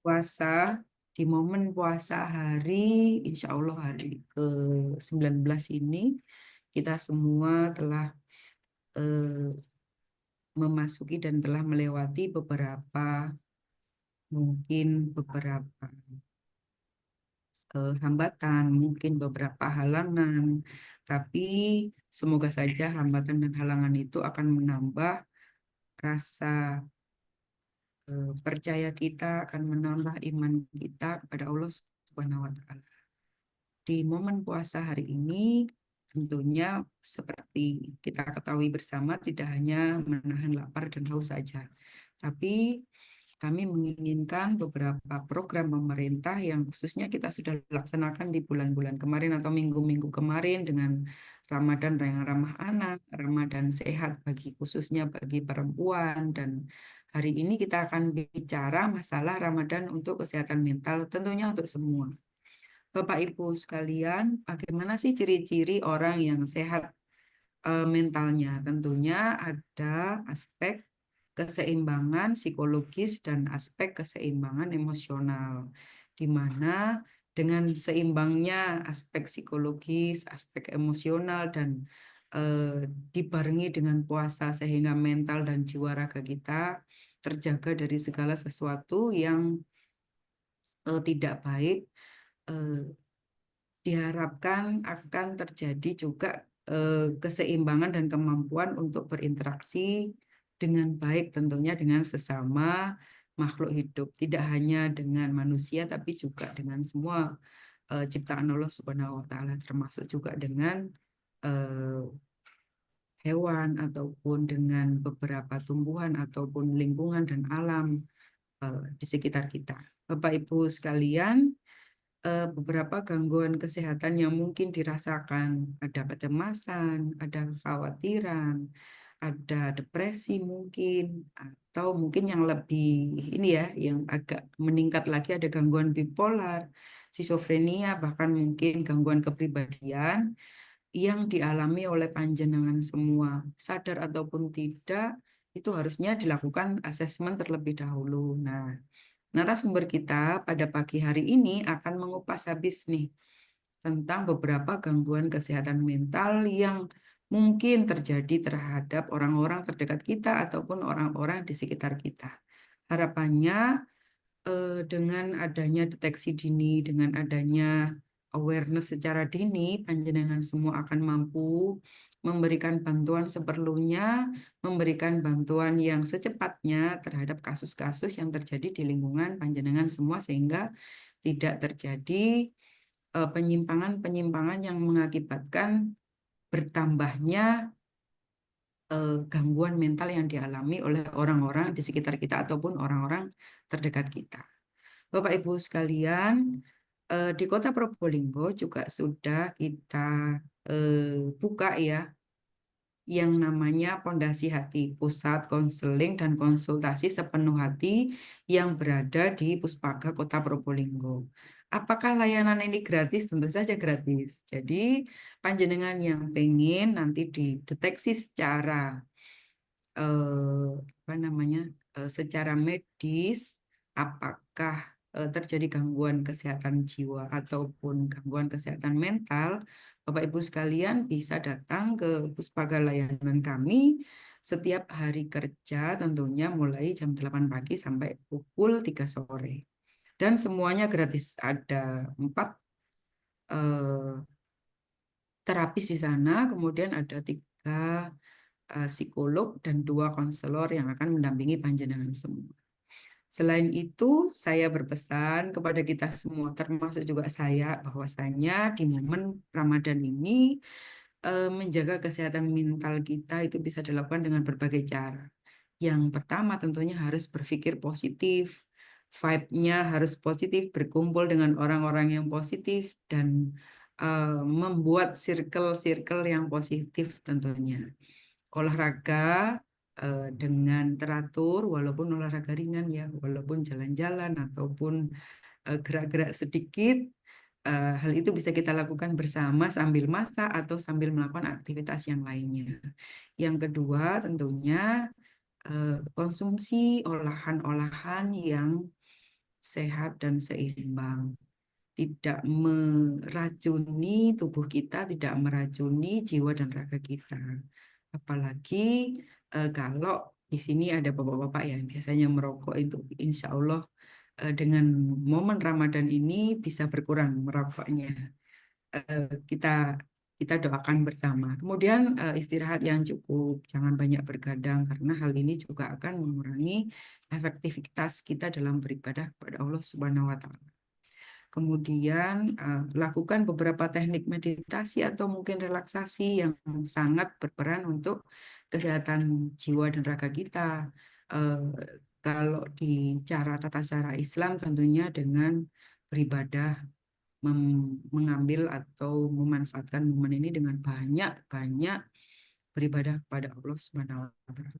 puasa, di momen puasa hari, insya Allah hari ke-19 ini, kita semua telah eh, memasuki dan telah melewati beberapa hambatan, mungkin beberapa halangan, tapi semoga saja hambatan dan halangan itu akan menambah rasa percaya kita, akan menambah iman kita kepada Allah Subhanahu wa Ta'ala. Di momen puasa hari ini, tentunya seperti kita ketahui bersama, tidak hanya menahan lapar dan haus saja, tapi kami menginginkan beberapa program pemerintah yang khususnya kita sudah laksanakan di bulan-bulan kemarin atau minggu-minggu kemarin dengan Ramadan yang ramah anak, Ramadan sehat bagi khususnya bagi perempuan, dan hari ini kita akan bicara masalah Ramadan untuk kesehatan mental tentunya untuk semua. Bapak Ibu sekalian, bagaimana sih ciri-ciri orang yang sehat mentalnya? Tentunya ada aspek keseimbangan psikologis dan aspek keseimbangan emosional, di mana dengan seimbangnya aspek psikologis, aspek emosional, dan dibarengi dengan puasa sehingga mental dan jiwa raga kita terjaga dari segala sesuatu yang tidak baik, eh, diharapkan akan terjadi juga keseimbangan dan kemampuan untuk berinteraksi dengan baik tentunya dengan sesama makhluk hidup, tidak hanya dengan manusia tapi juga dengan semua ciptaan Allah Subhanahu wa taala, termasuk juga dengan eh, hewan ataupun dengan beberapa tumbuhan ataupun lingkungan dan alam di sekitar kita. Bapak Ibu sekalian, beberapa gangguan kesehatan yang mungkin dirasakan, ada kecemasan, ada kekhawatiran, ada depresi mungkin, atau mungkin yang lebih ini ya, yang agak meningkat lagi ada gangguan bipolar, skizofrenia, bahkan mungkin gangguan kepribadian yang dialami oleh panjenengan semua, sadar ataupun tidak, itu harusnya dilakukan asesmen terlebih dahulu. Nah, narasumber kita pada pagi hari ini akan mengupas habis nih tentang beberapa gangguan kesehatan mental yang mungkin terjadi terhadap orang-orang terdekat kita ataupun orang-orang di sekitar kita. Harapannya dengan adanya deteksi dini, dengan adanya awareness secara dini, panjenengan semua akan mampu memberikan bantuan seperlunya, memberikan bantuan yang secepatnya terhadap kasus-kasus yang terjadi di lingkungan panjenengan semua sehingga tidak terjadi penyimpangan-penyimpangan yang mengakibatkan bertambahnya gangguan mental yang dialami oleh orang-orang di sekitar kita ataupun orang-orang terdekat kita. Bapak Ibu sekalian, di Kota Probolinggo juga sudah kita buka ya yang namanya Pondasi Hati, Pusat Konseling dan Konsultasi Sepenuh Hati yang berada di Puspaga Kota Probolinggo. Apakah layanan ini gratis? Tentu saja gratis. Jadi, panjenengan yang pengen nanti dideteksi secara apa namanya secara medis, apakah terjadi gangguan kesehatan jiwa ataupun gangguan kesehatan mental, Bapak Ibu sekalian bisa datang ke Puspaga layanan kami setiap hari kerja tentunya mulai jam 8 pagi sampai pukul 3 sore. Dan semuanya gratis. Ada 4 eh, terapis di sana, kemudian ada 3 psikolog dan 2 konselor yang akan mendampingi panjenengan semua. Selain itu, saya berpesan kepada kita semua, termasuk juga saya, bahwasanya di momen Ramadan ini menjaga kesehatan mental kita itu bisa dilakukan dengan berbagai cara. Yang pertama tentunya harus berpikir positif, vibe-nya harus positif, berkumpul dengan orang-orang yang positif, dan membuat circle-circle yang positif tentunya. Olahraga dengan teratur, walaupun olahraga ringan ya, walaupun jalan-jalan ataupun gerak-gerak sedikit, hal itu bisa kita lakukan bersama sambil masak atau sambil melakukan aktivitas yang lainnya. Yang kedua, tentunya konsumsi olahan-olahan yang sehat, dan seimbang. Tidak meracuni tubuh kita, tidak meracuni jiwa dan raga kita. Apalagi kalau di sini ada bapak-bapak yang biasanya merokok, itu insya Allah dengan momen Ramadan ini bisa berkurang merokoknya. Kita kita doakan bersama. Kemudian istirahat yang cukup, jangan banyak bergadang karena hal ini juga akan mengurangi efektivitas kita dalam beribadah kepada Allah Subhanahu wa taala. Kemudian lakukan beberapa teknik meditasi atau mungkin relaksasi yang sangat berperan untuk kesehatan jiwa dan raga kita. Eh, Kalau di tata cara Islam tentunya dengan beribadah, mengambil atau memanfaatkan momen ini dengan banyak-banyak beribadah kepada Allah Subhanahu wa taala.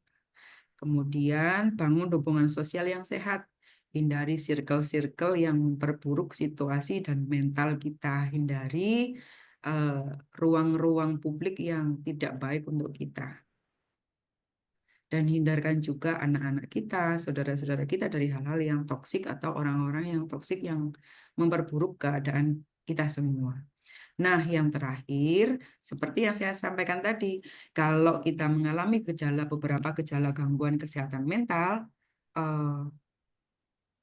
Kemudian bangun hubungan sosial yang sehat. Hindari circle-circle yang memperburuk situasi dan mental kita. Hindari eh, ruang-ruang publik yang tidak baik untuk kita. Dan hindarkan juga anak-anak kita, saudara-saudara kita dari hal-hal yang toksik atau orang-orang yang toksik yang memperburuk keadaan kita semua. Nah, yang terakhir, seperti yang saya sampaikan tadi, kalau kita mengalami beberapa gejala gangguan kesehatan mental, eh,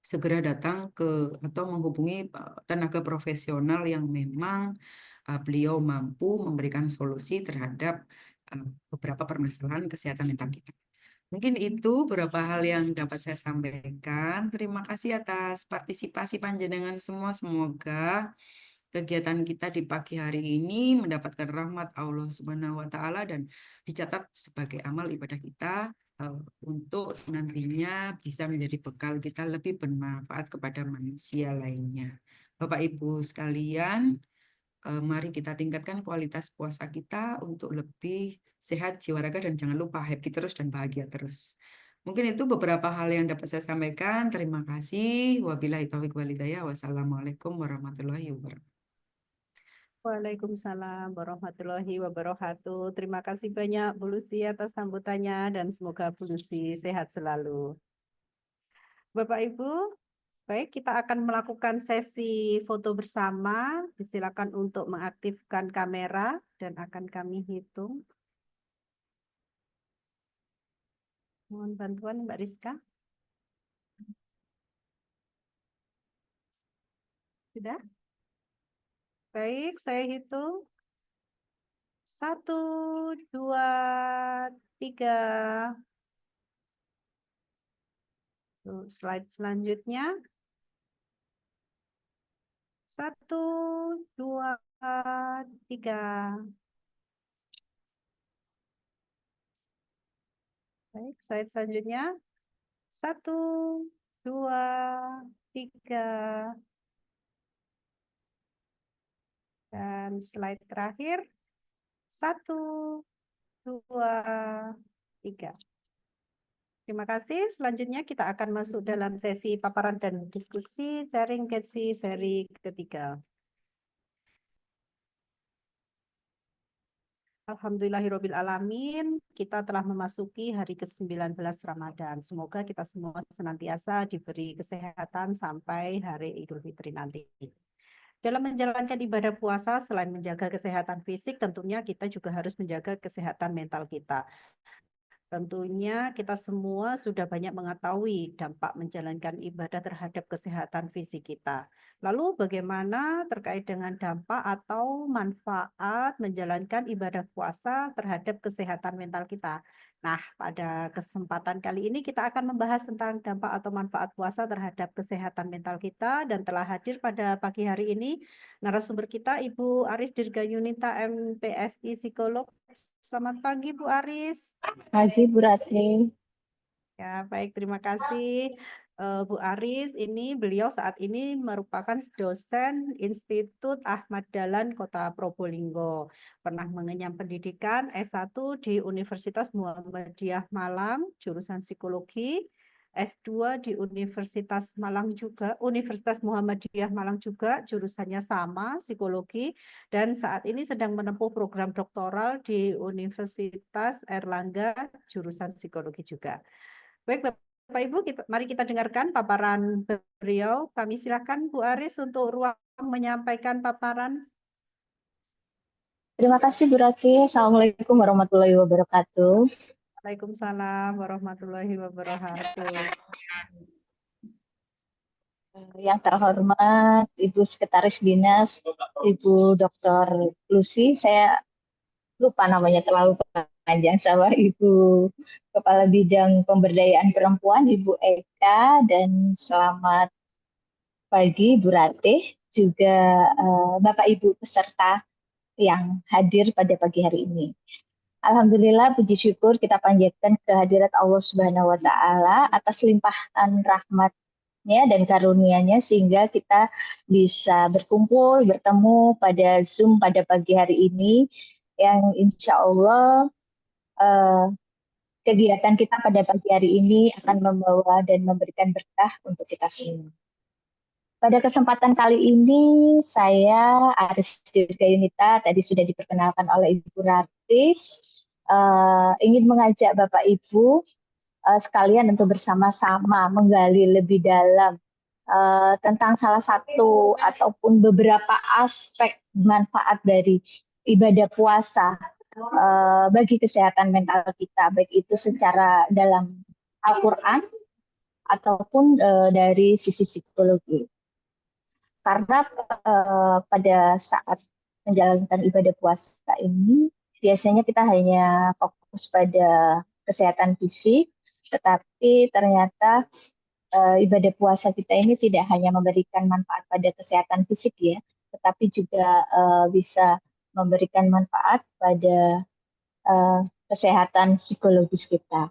segera datang ke atau menghubungi tenaga profesional yang memang beliau mampu memberikan solusi terhadap beberapa permasalahan kesehatan mental kita. Mungkin itu beberapa hal yang dapat saya sampaikan. Terima kasih atas partisipasi panjenengan semua. Semoga kegiatan kita di pagi hari ini mendapatkan rahmat Allah Subhanahu wa taala dan dicatat sebagai amal ibadah kita eh, untuk nantinya bisa menjadi bekal kita lebih bermanfaat kepada manusia lainnya. Bapak Ibu sekalian, mari kita tingkatkan kualitas puasa kita untuk lebih sehat jiwa raga dan jangan lupa happy terus dan bahagia terus. Mungkin itu beberapa hal yang dapat saya sampaikan. Terima kasih. Wabillahi taufiq walhidayah. Wassalamualaikum warahmatullahi wabarakatuh. Waalaikumsalam warahmatullahi wabarakatuh. Terima kasih banyak Bu Lucy atas sambutannya dan semoga Bu Lucy sehat selalu. Bapak Ibu, baik kita akan melakukan sesi foto bersama. Silakan untuk mengaktifkan kamera dan akan kami hitung. Mohon bantuan Mbak Rizka. Sudah? Baik, saya hitung. 1, 2, 3. Slide selanjutnya. 1, 2, 3. Baik, slide selanjutnya. 1, 2, 3. Dan slide terakhir. 1, 2, 3. Terima kasih. Selanjutnya kita akan masuk dalam sesi paparan dan diskusi sharing seri ketiga. Alhamdulillahirabbil alamin, kita telah memasuki hari ke-19 Ramadan. Semoga kita semua senantiasa diberi kesehatan sampai hari Idul Fitri nanti. Dalam menjalankan ibadah puasa, selain menjaga kesehatan fisik, tentunya kita juga harus menjaga kesehatan mental kita. Tentunya kita semua sudah banyak mengetahui dampak menjalankan ibadah terhadap kesehatan fisik kita. Lalu bagaimana terkait dengan dampak atau manfaat menjalankan ibadah puasa terhadap kesehatan mental kita? Nah, pada kesempatan kali ini kita akan membahas tentang dampak atau manfaat puasa terhadap kesehatan mental kita dan telah hadir pada pagi hari ini narasumber kita Ibu Aris Dirgayunita MPSI Psikolog. Selamat pagi Bu Aris. Pagi Bu Ratri. Ya, baik, terima kasih. Bu Aris, beliau saat ini merupakan dosen Institut Ahmad Dahlan Kota Probolinggo. Pernah mengenyam pendidikan S1 di Universitas Muhammadiyah Malang, jurusan psikologi, S2 di Universitas Muhammadiyah Malang juga, jurusannya sama, psikologi, dan saat ini sedang menempuh program doktoral di Universitas Erlangga, jurusan psikologi juga. Baik, Bapak Ibu, mari kita dengarkan paparan beliau. Kami silakan Bu Aris untuk ruang menyampaikan paparan. Terima kasih Bu Rati. Assalamualaikum warahmatullahi wabarakatuh. Waalaikumsalam warahmatullahi wabarakatuh. Yang terhormat Ibu Sekretaris Dinas, Ibu Dr. Lucy, saya lupa namanya terlalu panjang, sama Ibu Kepala Bidang Pemberdayaan Perempuan, Ibu Eka, dan selamat pagi Bu Ratih, juga Bapak Ibu peserta yang hadir pada pagi hari ini. Alhamdulillah, puji syukur kita panjatkan kehadirat Allah Subhanahu wa Ta'ala atas limpahan rahmatnya dan karunia-Nya sehingga kita bisa berkumpul, bertemu pada Zoom pada pagi hari ini, yang insya Allah kegiatan kita pada pagi hari ini akan membawa dan memberikan berkah untuk kita semua. Pada kesempatan kali ini, saya Aris Dirgayunita, tadi sudah diperkenalkan oleh Ibu Rati, ingin mengajak Bapak Ibu sekalian untuk bersama-sama menggali lebih dalam tentang salah satu ataupun beberapa aspek manfaat dari ibadah puasa bagi kesehatan mental kita, baik itu secara dalam Al-Quran ataupun dari sisi psikologi. Karena pada saat menjalankan ibadah puasa ini, biasanya kita hanya fokus pada kesehatan fisik, tetapi ternyata ibadah puasa kita ini tidak hanya memberikan manfaat pada kesehatan fisik ya, tetapi juga bisa memberikan manfaat pada kesehatan psikologis kita.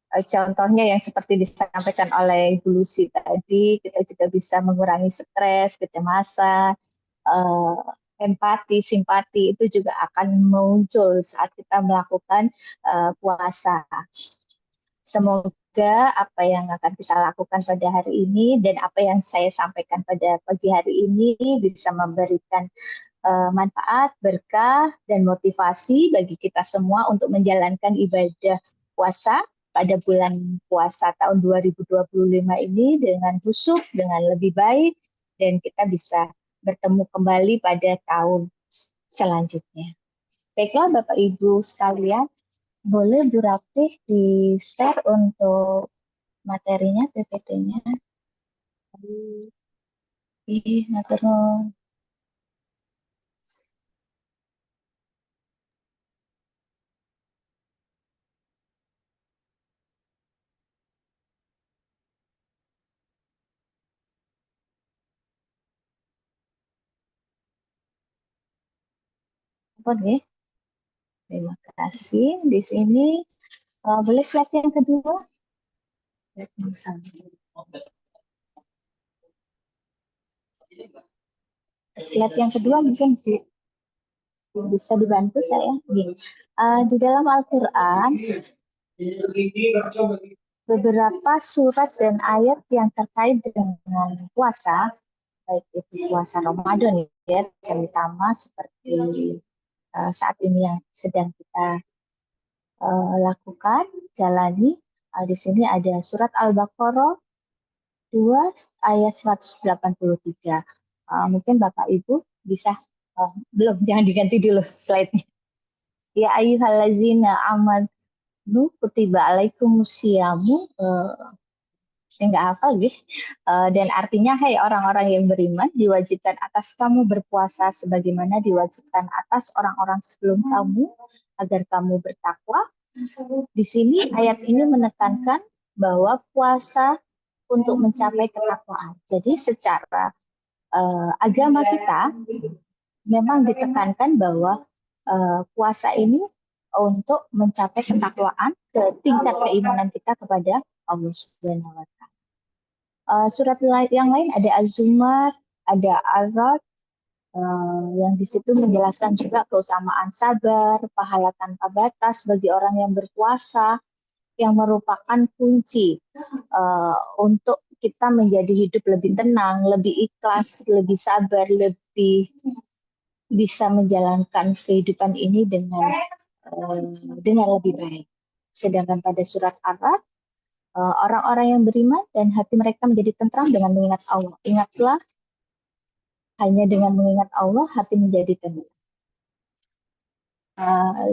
Contohnya yang seperti disampaikan oleh Bu Lucy tadi, kita juga bisa mengurangi stres, kecemasan, empati, simpati itu juga akan muncul saat kita melakukan puasa. Semoga apa yang akan kita lakukan pada hari ini dan apa yang saya sampaikan pada pagi hari ini bisa memberikan manfaat, berkah, dan motivasi bagi kita semua untuk menjalankan ibadah puasa pada bulan puasa tahun 2025 ini dengan khusyuk, dengan lebih baik, dan kita bisa bertemu kembali pada tahun selanjutnya. Baiklah Bapak Ibu sekalian, boleh Bu Ratih di-share untuk materinya, PPT-nya. Matur. Boleh. Terima kasih. Di sini boleh slide yang kedua? Slide yang kedua mungkin bisa dibantu saya. Di dalam Al-Quran, beberapa surat dan ayat yang terkait dengan puasa, baik itu puasa Ramadan ya, terutama seperti saat ini yang sedang kita lakukan, jalani. Di sini ada surat Al-Baqarah 2 ayat 183. Mungkin Bapak Ibu bisa, belum, jangan diganti dulu slide-nya. Ya ayyuhallazina amanu kutiba alaikumusyamu, saya nggak hafal guys. Dan artinya, hai orang-orang yang beriman, diwajibkan atas kamu berpuasa sebagaimana diwajibkan atas orang-orang sebelum kamu agar kamu bertakwa. Di sini ayat ini menekankan bahwa puasa untuk mencapai ketakwaan. Jadi secara agama kita memang ditekankan bahwa puasa ini untuk mencapai ketakwaan, ke tingkat keimanan kita kepada Allah Subhanahu wa Ta'ala. Surat yang lain ada Az-Zumar, ada Az-Ra'd, yang di situ menjelaskan juga keutamaan sabar, pahala tanpa batas bagi orang yang berpuasa, yang merupakan kunci untuk kita menjadi hidup lebih tenang, lebih ikhlas, lebih sabar, lebih bisa menjalankan kehidupan ini dengan dengan lebih baik. Sedangkan pada surat Ar-Ra'd, orang-orang yang beriman dan hati mereka menjadi tentram dengan mengingat Allah. Ingatlah, hanya dengan mengingat Allah hati menjadi tenang.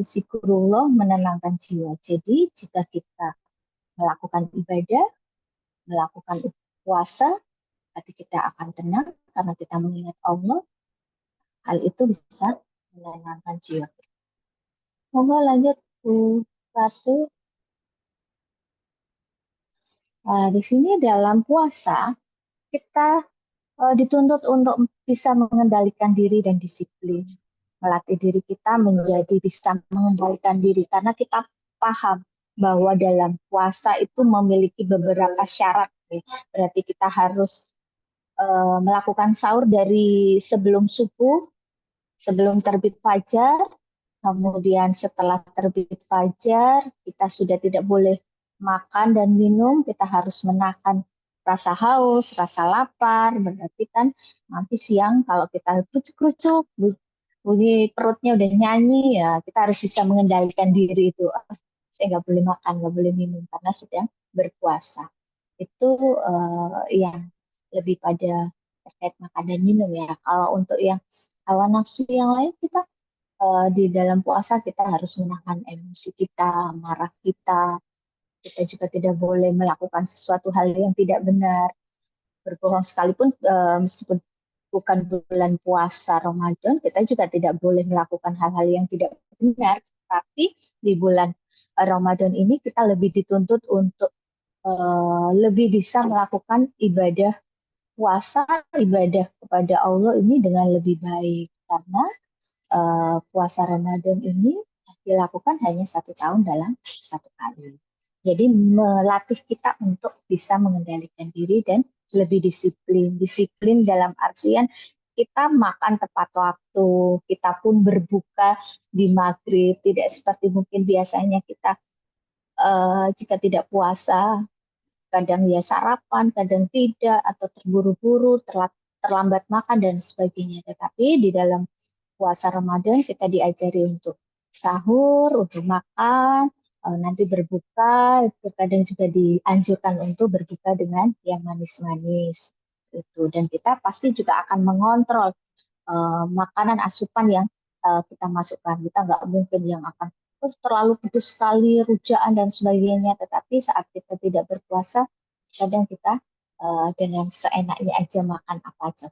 Zikrullah menenangkan jiwa. Jadi jika kita melakukan ibadah, melakukan puasa, hati kita akan tenang karena kita mengingat Allah. Hal itu bisa menenangkan jiwa. Monggo lanjut Bu Ratu. Di sini dalam puasa kita dituntut untuk bisa mengendalikan diri dan disiplin, melatih diri kita menjadi bisa mengendalikan diri karena kita paham bahwa dalam puasa itu memiliki beberapa syarat. Berarti kita harus melakukan sahur dari sebelum subuh, sebelum terbit fajar, kemudian setelah terbit fajar kita sudah tidak boleh makan dan minum, kita harus menahan rasa haus, rasa lapar, berarti kan nanti siang kalau kita kerucuk-kerucuk, bunyi perutnya udah nyanyi, ya kita harus bisa mengendalikan diri itu. Saya nggak boleh makan, nggak boleh minum karena sedang berpuasa. Itu yang lebih pada terkait makan dan minum ya. Kalau untuk yang hawa nafsu yang lain kita di dalam puasa kita harus menahan emosi kita, marah kita. Kita juga tidak boleh melakukan sesuatu hal yang tidak benar. Berbohong sekalipun meskipun bukan bulan puasa Ramadan, kita juga tidak boleh melakukan hal-hal yang tidak benar. Tapi di bulan Ramadan ini kita lebih dituntut untuk lebih bisa melakukan ibadah puasa, ibadah kepada Allah ini dengan lebih baik. Karena puasa Ramadan ini dilakukan hanya 1 tahun dalam 1 kali. Jadi melatih kita untuk bisa mengendalikan diri dan lebih disiplin. Disiplin dalam artian kita makan tepat waktu, kita pun berbuka di maghrib, tidak seperti mungkin biasanya kita jika tidak puasa, kadang ya sarapan, kadang tidak, atau terburu-buru, terlambat makan dan sebagainya. Tetapi di dalam puasa Ramadan kita diajari untuk sahur, untuk makan, nanti berbuka, terkadang juga dianjurkan untuk berbuka dengan yang manis-manis. Dan kita pasti juga akan mengontrol makanan asupan yang kita masukkan. Kita nggak mungkin yang akan terlalu pedas sekali, rujaan dan sebagainya. Tetapi saat kita tidak berpuasa, kadang kita dengan seenaknya aja makan apa aja,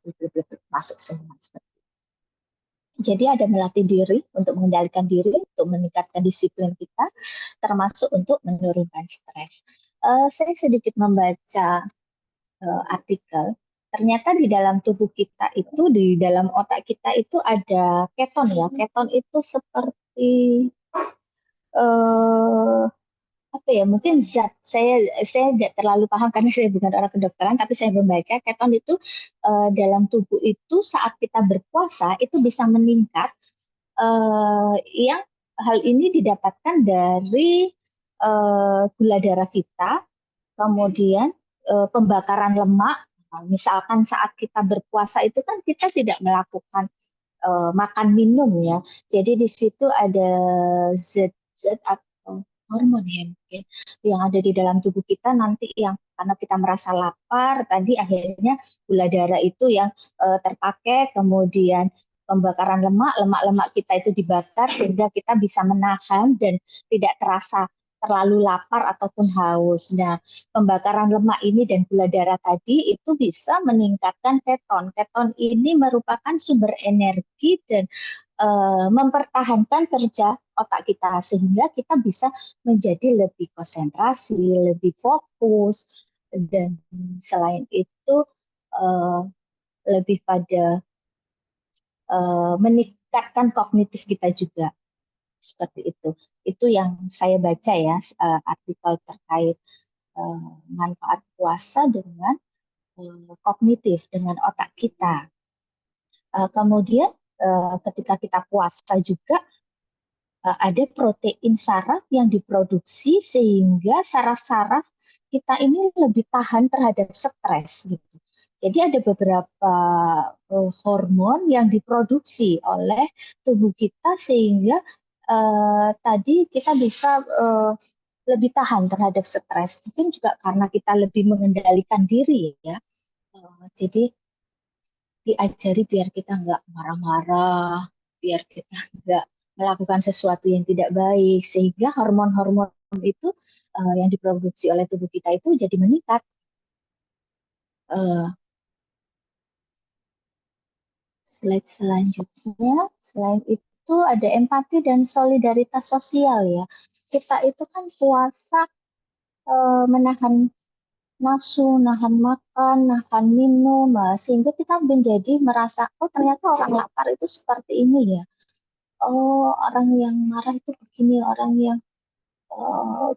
masuk semua seperti itu. Jadi ada melatih diri untuk mengendalikan diri, untuk meningkatkan disiplin kita, termasuk untuk menurunkan stres. Saya sedikit membaca artikel, ternyata di dalam tubuh kita itu, di dalam otak kita itu ada keton ya. Keton itu seperti apa ya, mungkin zat, saya nggak terlalu paham karena saya bukan orang kedokteran, tapi saya membaca keton itu dalam tubuh itu saat kita berpuasa itu bisa meningkat, yang hal ini didapatkan dari gula darah kita, kemudian pembakaran lemak. Misalkan saat kita berpuasa itu kan kita tidak melakukan makan minum ya, jadi di situ ada zat-zat atau hormon ya mungkin yang ada di dalam tubuh kita nanti yang karena kita merasa lapar tadi akhirnya gula darah itu yang terpakai, kemudian pembakaran lemak kita itu dibakar sehingga kita bisa menahan dan tidak terasa terlalu lapar ataupun haus. Nah, pembakaran lemak ini dan gula darah tadi itu bisa meningkatkan keton. Keton ini merupakan sumber energi dan mempertahankan kerja otak kita sehingga kita bisa menjadi lebih konsentrasi, lebih fokus, dan selain itu lebih pada meningkatkan kognitif kita juga. Seperti itu. Itu yang saya baca ya, artikel terkait manfaat puasa dengan kognitif, dengan otak kita. Kemudian ketika kita puasa juga ada protein saraf yang diproduksi sehingga saraf-saraf kita ini lebih tahan terhadap stres gitu. Jadi ada beberapa hormon yang diproduksi oleh tubuh kita sehingga tadi kita bisa lebih tahan terhadap stres. Mungkin juga karena kita lebih mengendalikan diri ya. Jadi diajari biar kita nggak marah-marah, biar kita nggak melakukan sesuatu yang tidak baik, sehingga hormon-hormon itu yang diproduksi oleh tubuh kita itu jadi meningkat. Eh, Slide selanjutnya, selain itu ada empati dan solidaritas sosial ya. Kita itu kan puasa menahan nafsu, nahan makan, nahan minum, sehingga kita menjadi merasa, oh ternyata orang lapar itu seperti ini ya. Oh orang yang marah itu begini, orang yang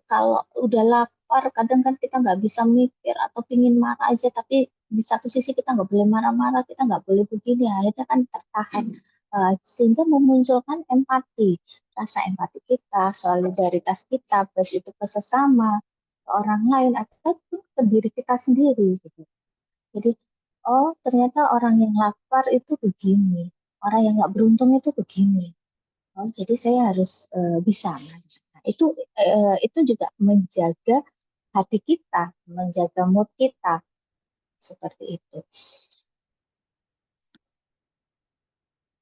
kalau udah lapar, kadang kan kita nggak bisa mikir atau pingin marah aja, tapi di satu sisi kita nggak boleh marah-marah, kita nggak boleh begini, akhirnya kan tertahan. Sehingga memunculkan empati, rasa empati kita, solidaritas kita, baik itu ke sesama, ke orang lain, atau ke diri kita sendiri. Gitu. Jadi, oh ternyata orang yang lapar itu begini, orang yang nggak beruntung itu begini. Oh, jadi saya harus bisa. Nah, itu juga menjaga hati kita, menjaga mood kita seperti itu.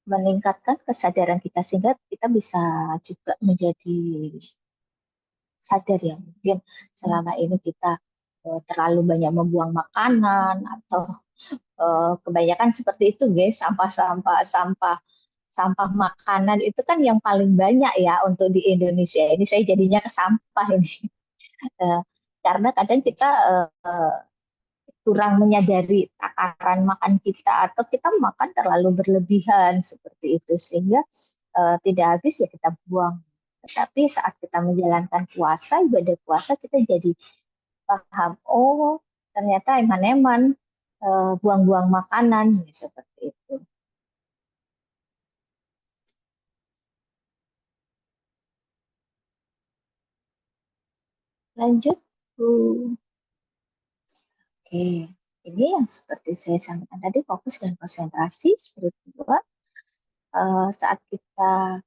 Meningkatkan kesadaran kita sehingga kita bisa juga menjadi sadar ya. Mungkin selama ini kita terlalu banyak membuang makanan atau kebanyakan seperti itu, guys, sampah makanan itu kan yang paling banyak ya untuk di Indonesia. Ini saya jadinya ke sampah ini. Eh, karena kadang kita kurang menyadari takaran makan kita atau kita makan terlalu berlebihan seperti itu sehingga tidak habis ya kita buang. Tetapi saat kita menjalankan puasa, ibadah puasa kita jadi paham, oh ternyata eman-eman buang-buang makanan ya, seperti itu. Lanjut, Bu. Oke, ini yang seperti saya sampaikan tadi, fokus dan konsentrasi spiritual. Saat kita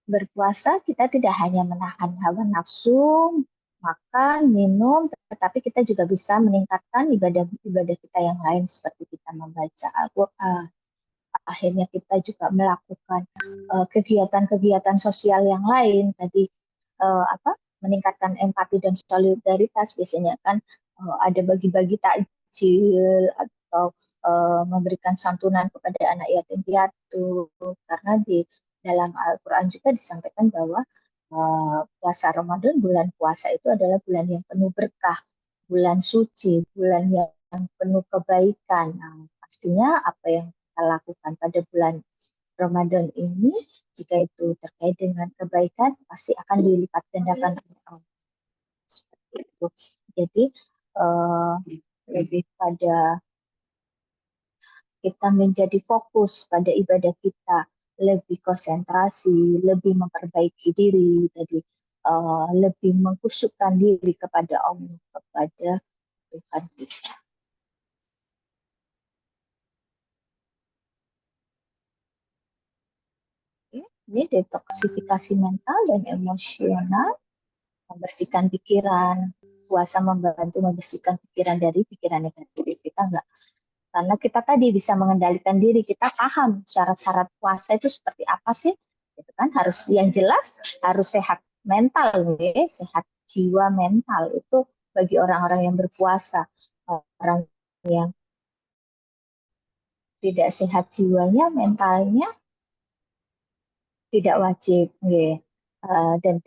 berpuasa, kita tidak hanya menahan hawa nafsu, makan, minum, tetapi kita juga bisa meningkatkan ibadah-ibadah kita yang lain seperti kita membaca Al-Quran. Akhirnya kita juga melakukan kegiatan-kegiatan sosial yang lain. Tadi meningkatkan empati dan solidaritas. Biasanya kan ada bagi-bagi takjil atau memberikan santunan kepada anak yatim piatu. Karena di dalam Al-Quran juga disampaikan bahwa puasa Ramadan, bulan puasa itu adalah bulan yang penuh berkah, bulan suci, bulan yang penuh kebaikan. Nah, pastinya apa yang kita lakukan pada bulan Ramadan ini, jika itu terkait dengan kebaikan, pasti akan dilipat gandakan oleh Allah. Seperti itu. Jadi, lebih pada kita menjadi fokus pada ibadah kita, lebih konsentrasi, lebih memperbaiki diri, tadi lebih mengkhusyukkan diri kepada Allah, kepada Tuhan kita. Ini detoksifikasi mental dan emosional, membersihkan pikiran, puasa membantu membersihkan pikiran dari pikiran negatif. Kita enggak, karena kita tadi bisa mengendalikan diri, kita paham syarat-syarat puasa itu seperti apa sih, itu kan harus yang jelas harus sehat mental, ya, sehat jiwa mental itu bagi orang-orang yang berpuasa. Orang yang tidak sehat jiwanya, mentalnya tidak wajib, ya. Dan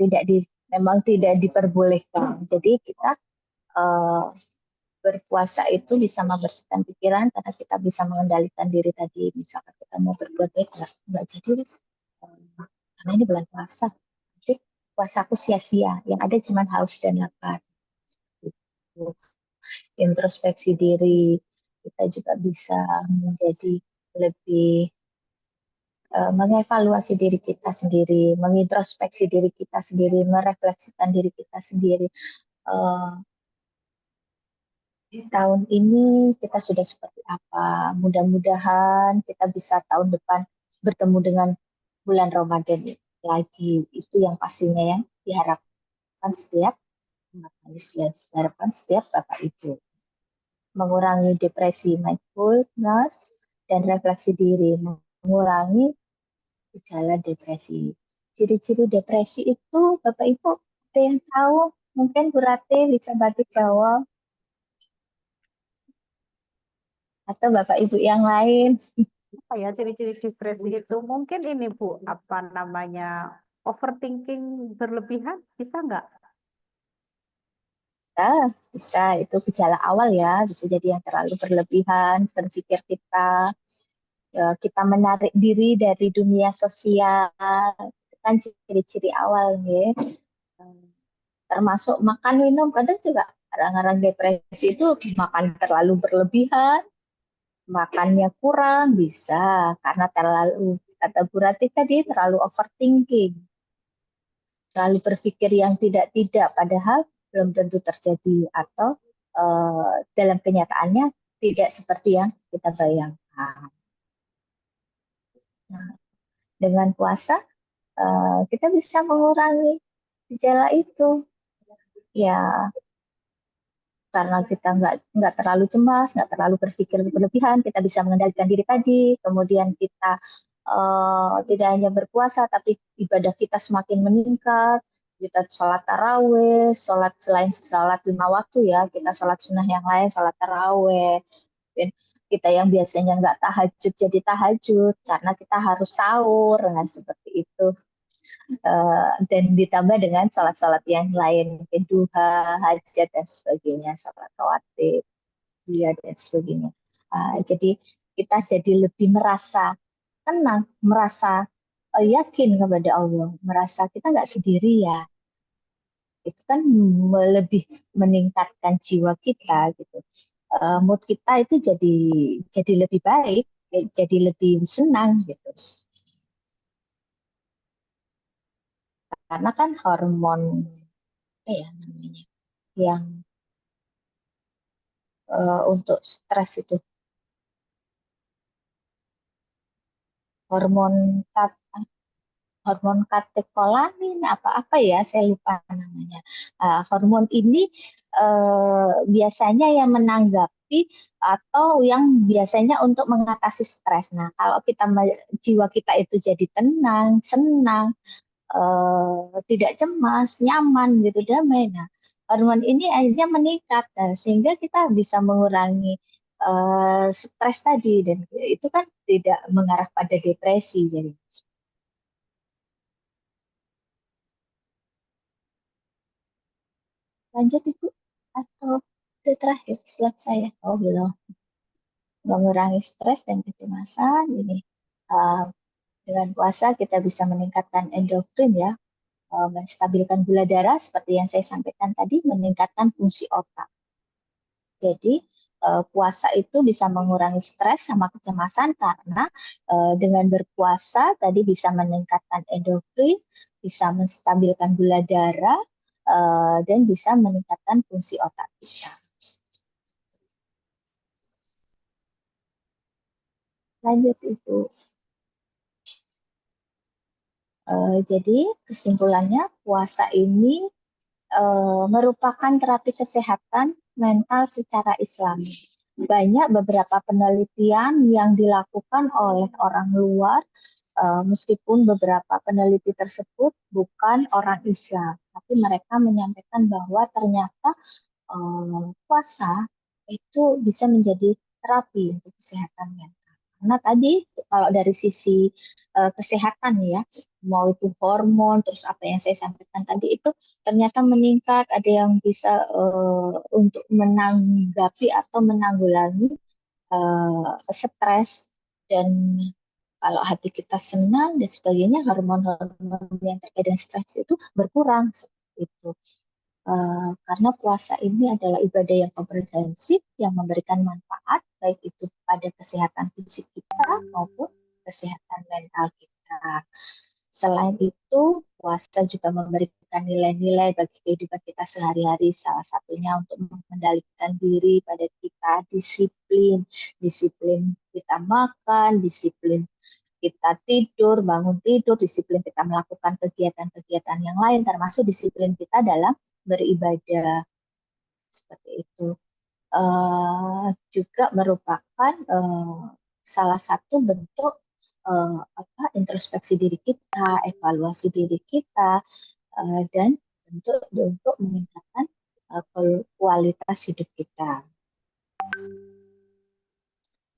memang tidak diperbolehkan. Jadi kita berpuasa itu bisa membersihkan pikiran karena kita bisa mengendalikan diri tadi. Misalkan kita mau berbuat baik, nggak jadi, karena ini bulan puasa. Nanti puasaku sia-sia. Yang ada cuma haus dan lapar. Introspeksi diri, kita juga bisa menjadi lebih mengevaluasi diri kita sendiri, mengintrospeksi diri kita sendiri, merefleksikan diri kita sendiri. Tahun ini kita sudah seperti apa? Mudah-mudahan kita bisa tahun depan bertemu dengan bulan Ramadan. lagi. Itu yang pastinya yang diharapkan setiap umat manusia, diharapkan setiap Bapak Ibu. Mengurangi depresi, mindfulness, dan refleksi diri, mengurangi gejala depresi. Ciri-ciri depresi itu Bapak Ibu ada yang tahu? Mungkin Bu Rate bisa bantu jawab, atau Bapak Ibu yang lain. Apa ya ciri-ciri depresi itu? Mungkin ini Bu, apa namanya, overthinking berlebihan, bisa nggak? Bisa, itu gejala awal ya, bisa jadi yang terlalu berlebihan, berpikir kita menarik diri dari dunia sosial, itu kan ciri-ciri awal ya. Termasuk makan minum, kadang juga orang-orang depresi itu makan terlalu berlebihan, makannya kurang, bisa karena terlalu, kata Bu Rati tadi, terlalu overthinking, terlalu berpikir yang tidak-tidak, padahal belum tentu terjadi, atau dalam kenyataannya tidak seperti yang kita bayangkan. Nah, dengan puasa kita bisa mengurangi gejala itu, ya, karena kita nggak terlalu cemas, nggak terlalu berpikir berlebihan, kita bisa mengendalikan diri tadi, kemudian kita tidak hanya berpuasa, tapi ibadah kita semakin meningkat, kita sholat taraweh, sholat selain sholat 5 waktu ya, kita sholat sunnah yang lain, sholat taraweh, dan kita yang biasanya nggak tahajud jadi tahajud, karena kita harus sahur, nah seperti itu. Dan ditambah dengan sholat-sholat yang lain, mungkin duha, hajat, dan sebagainya, sholat rawatib, ya, dan sebagainya. Jadi kita jadi lebih merasa tenang, merasa yakin kepada Allah, merasa kita nggak sendiri ya. Itu kan lebih meningkatkan jiwa kita gitu. Mood kita itu jadi lebih baik, jadi lebih senang gitu. Karena kan hormon apa ya namanya, yang untuk stres itu, hormon hormon katekolamin apa ya, saya lupa namanya. Hormon ini biasanya yang menanggapi atau yang biasanya untuk mengatasi stres. Nah, kalau jiwa kita itu jadi tenang, senang, tidak cemas, nyaman gitu, damai. Nah, hormon ini akhirnya meningkat, sehingga kita bisa mengurangi stres tadi, dan itu kan tidak mengarah pada depresi. Jadi lanjut Ibu, atau udah terakhir slide saya? Oh belum. Mengurangi stres dan kecemasan ini, dengan puasa kita bisa meningkatkan endorfin ya, menstabilkan gula darah seperti yang saya sampaikan tadi, meningkatkan fungsi otak. Jadi puasa itu bisa mengurangi stres sama kecemasan karena dengan berpuasa tadi bisa meningkatkan endorfin, bisa menstabilkan gula darah, dan bisa meningkatkan fungsi otak kita. Lanjut Ibu. Jadi kesimpulannya, puasa ini merupakan terapi kesehatan mental secara Islami. Banyak beberapa penelitian yang dilakukan oleh orang luar, meskipun beberapa peneliti tersebut bukan orang Islam, tapi mereka menyampaikan bahwa ternyata puasa itu bisa menjadi terapi untuk kesehatan mental. Karena tadi kalau dari sisi kesehatan ya, mau itu hormon, terus apa yang saya sampaikan tadi itu ternyata meningkat, ada yang bisa untuk menanggapi atau menanggulangi stres, dan kalau hati kita senang dan sebagainya, hormon-hormon yang terkait dengan stres itu berkurang seperti itu. Karena puasa ini adalah ibadah yang komprehensif yang memberikan manfaat baik itu pada kesehatan fisik kita maupun kesehatan mental kita. Selain itu, puasa juga memberikan nilai-nilai bagi kehidupan kita sehari-hari. Salah satunya untuk mengendalikan diri pada, kita disiplin kita makan, disiplin kita tidur, bangun tidur, disiplin kita melakukan kegiatan-kegiatan yang lain, termasuk disiplin kita dalam beribadah seperti itu. Juga merupakan salah satu bentuk introspeksi diri kita, evaluasi diri kita, dan bentuk untuk meningkatkan kualitas hidup kita.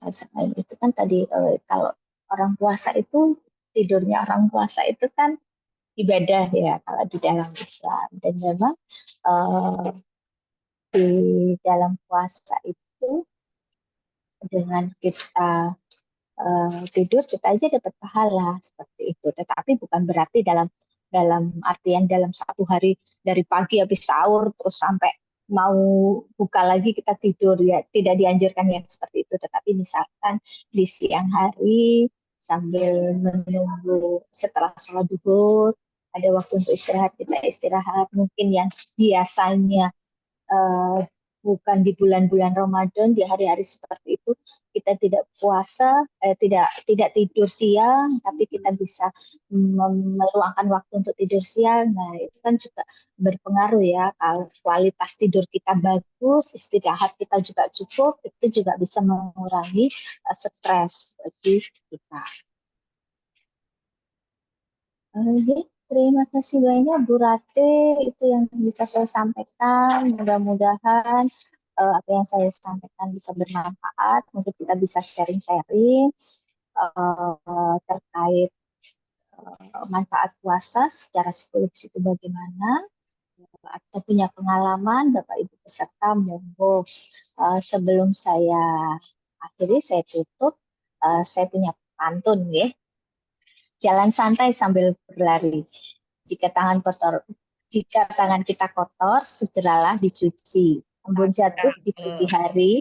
Selain itu kan tadi kalau orang puasa itu tidurnya orang puasa itu kan ibadah ya kalau di dalam Islam, dan memang di dalam puasa itu dengan kita tidur kita aja dapat pahala seperti itu. Tetapi bukan berarti dalam dalam artian dalam satu hari dari pagi habis sahur terus sampai mau buka lagi kita tidur, ya tidak dianjurkan yang seperti itu. Tetapi misalkan di siang hari sambil menunggu setelah sholat duhur ada waktu untuk istirahat, kita istirahat. Mungkin yang biasanya eh, bukan di bulan-bulan Ramadan, di hari-hari seperti itu kita tidak puasa, tidak tidur siang, tapi kita bisa meluangkan waktu untuk tidur siang. Nah, itu kan juga berpengaruh ya. Kalau kualitas tidur kita bagus, istirahat kita juga cukup, itu juga bisa mengurangi stres bagi kita. Terima kasih banyak Bu Rate, itu yang bisa saya sampaikan. Mudah-mudahan apa yang saya sampaikan bisa bermanfaat. Mungkin kita bisa sharing-sharing terkait manfaat puasa secara psikologis itu bagaimana, atau punya pengalaman Bapak Ibu peserta, monggo. Sebelum saya akhiri, saya tutup, saya punya pantun ya. Jalan santai sambil berlari. Jika tangan kita kotor, segeralah dicuci. Embun jatuh di pagi hari,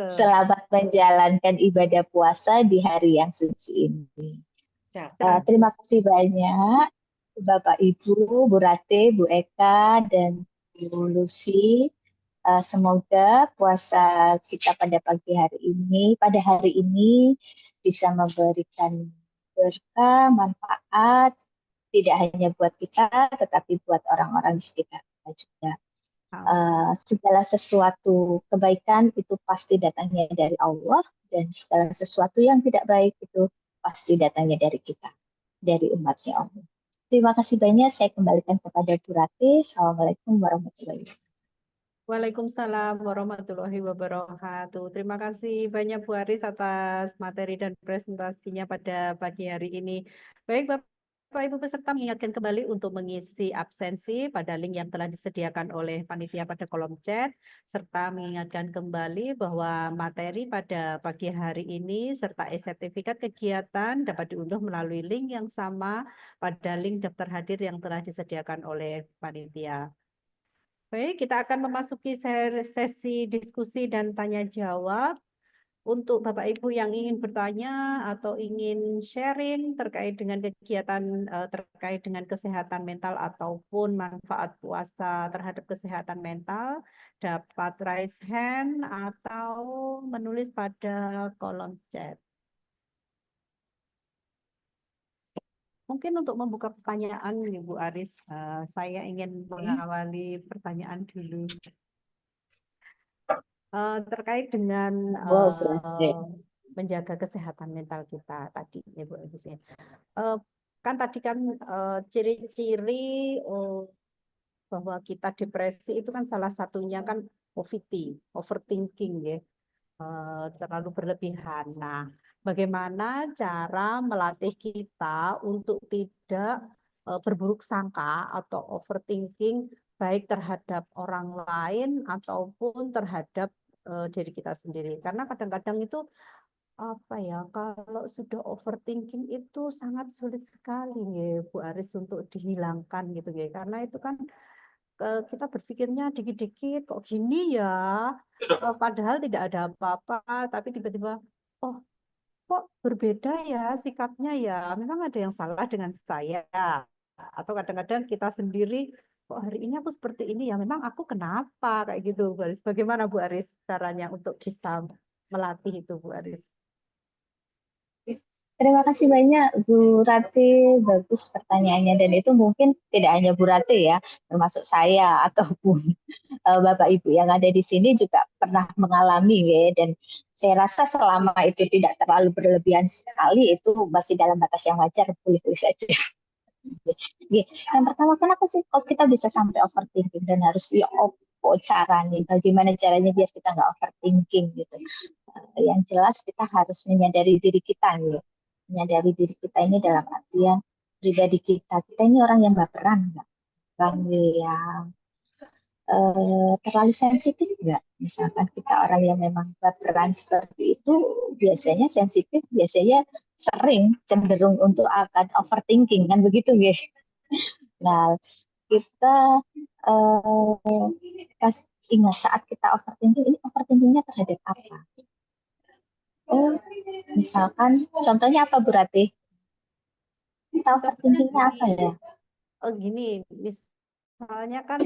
selamat menjalankan ibadah puasa di hari yang suci ini. Terima kasih banyak Bapak Ibu, Bu Rate, Bu Eka, dan Bu Lucy. Semoga puasa kita pada hari ini bisa memberikan berkah, manfaat, tidak hanya buat kita, tetapi buat orang-orang di sekitar kita juga. Segala sesuatu kebaikan itu pasti datangnya dari Allah, dan segala sesuatu yang tidak baik itu pasti datangnya dari kita, dari umatnya Allah. Terima kasih banyak, saya kembalikan kepada Bu Rate. Assalamualaikum warahmatullahi wabarakatuh. Waalaikumsalam warahmatullahi wabarakatuh. Terima kasih banyak Bu Aris atas materi dan presentasinya pada pagi hari ini. Baik Bapak Ibu peserta, mengingatkan kembali untuk mengisi absensi pada link yang telah disediakan oleh panitia pada kolom chat, serta mengingatkan kembali bahwa materi pada pagi hari ini serta sertifikat kegiatan dapat diunduh melalui link yang sama pada link daftar hadir yang telah disediakan oleh panitia. Baik, kita akan memasuki sesi diskusi dan tanya jawab. Untuk Bapak Ibu yang ingin bertanya atau ingin sharing terkait dengan kegiatan terkait dengan kesehatan mental ataupun manfaat puasa terhadap kesehatan mental, dapat raise hand atau menulis pada kolom chat. Mungkin untuk membuka pertanyaan, Bu Aris, saya ingin mengawali pertanyaan dulu. Terkait dengan menjaga kesehatan mental kita tadi, ya Bu Agus ya. Kan tadi kan ciri-ciri bahwa kita depresi itu kan salah satunya kan overthinking ya, terlalu berlebihan. Nah, bagaimana cara melatih kita untuk tidak berburuk sangka atau overthinking baik terhadap orang lain ataupun terhadap diri kita sendiri, karena kadang-kadang itu apa ya, kalau sudah overthinking itu sangat sulit sekali ya Bu Aris untuk dihilangkan gitu ya, karena itu kan kita berpikirnya dikit-dikit kok gini ya, padahal tidak ada apa-apa, tapi tiba-tiba oh kok berbeda ya sikapnya ya, memang ada yang salah dengan saya, atau kadang-kadang kita sendiri kok hari ini aku seperti ini ya, memang aku kenapa kayak gitu Bu Aris. Bagaimana Bu Aris caranya untuk bisa melatih itu Bu Aris? Terima kasih banyak Bu Rati, bagus pertanyaannya dan itu mungkin tidak hanya Bu Rati ya, termasuk saya ataupun Bapak Ibu yang ada di sini juga pernah mengalami ya, dan saya rasa selama itu tidak terlalu berlebihan sekali itu masih dalam batas yang wajar, boleh-boleh saja. Oke. Yang pertama, kenapa sih kok kita bisa sampai overthinking dan harus ya opo caranya, bagaimana caranya biar kita nggak overthinking gitu. Yang jelas kita harus menyadari diri kita ya. Menyadari diri kita ini dalam artian pribadi kita. Kita ini orang yang baperan nggak? Orang yang terlalu sensitif nggak? Misalkan kita orang yang memang baperan seperti itu, biasanya sensitif, biasanya sering cenderung untuk akan overthinking kan begitu ya. Nah, kita ingat saat kita overthinking, ini overthinkingnya terhadap apa? Oh, misalkan contohnya apa Bu Ratih? Kita overthinkingnya apa ya? Gini, misalnya kan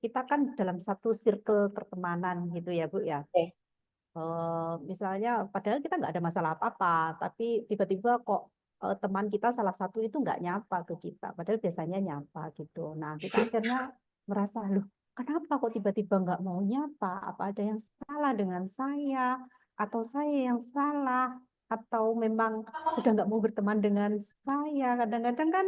kita kan dalam satu circle pertemanan gitu ya Bu ya. Oke. Misalnya padahal kita nggak ada masalah apa-apa, tapi tiba-tiba kok teman kita salah satu itu nggak nyapa ke kita, padahal biasanya nyapa gitu. Nah, kita akhirnya merasa, loh, kenapa kok tiba-tiba nggak mau nyapa? Apa ada yang salah dengan saya? Atau saya yang salah? Atau memang sudah nggak mau berteman dengan saya? Kadang-kadang kan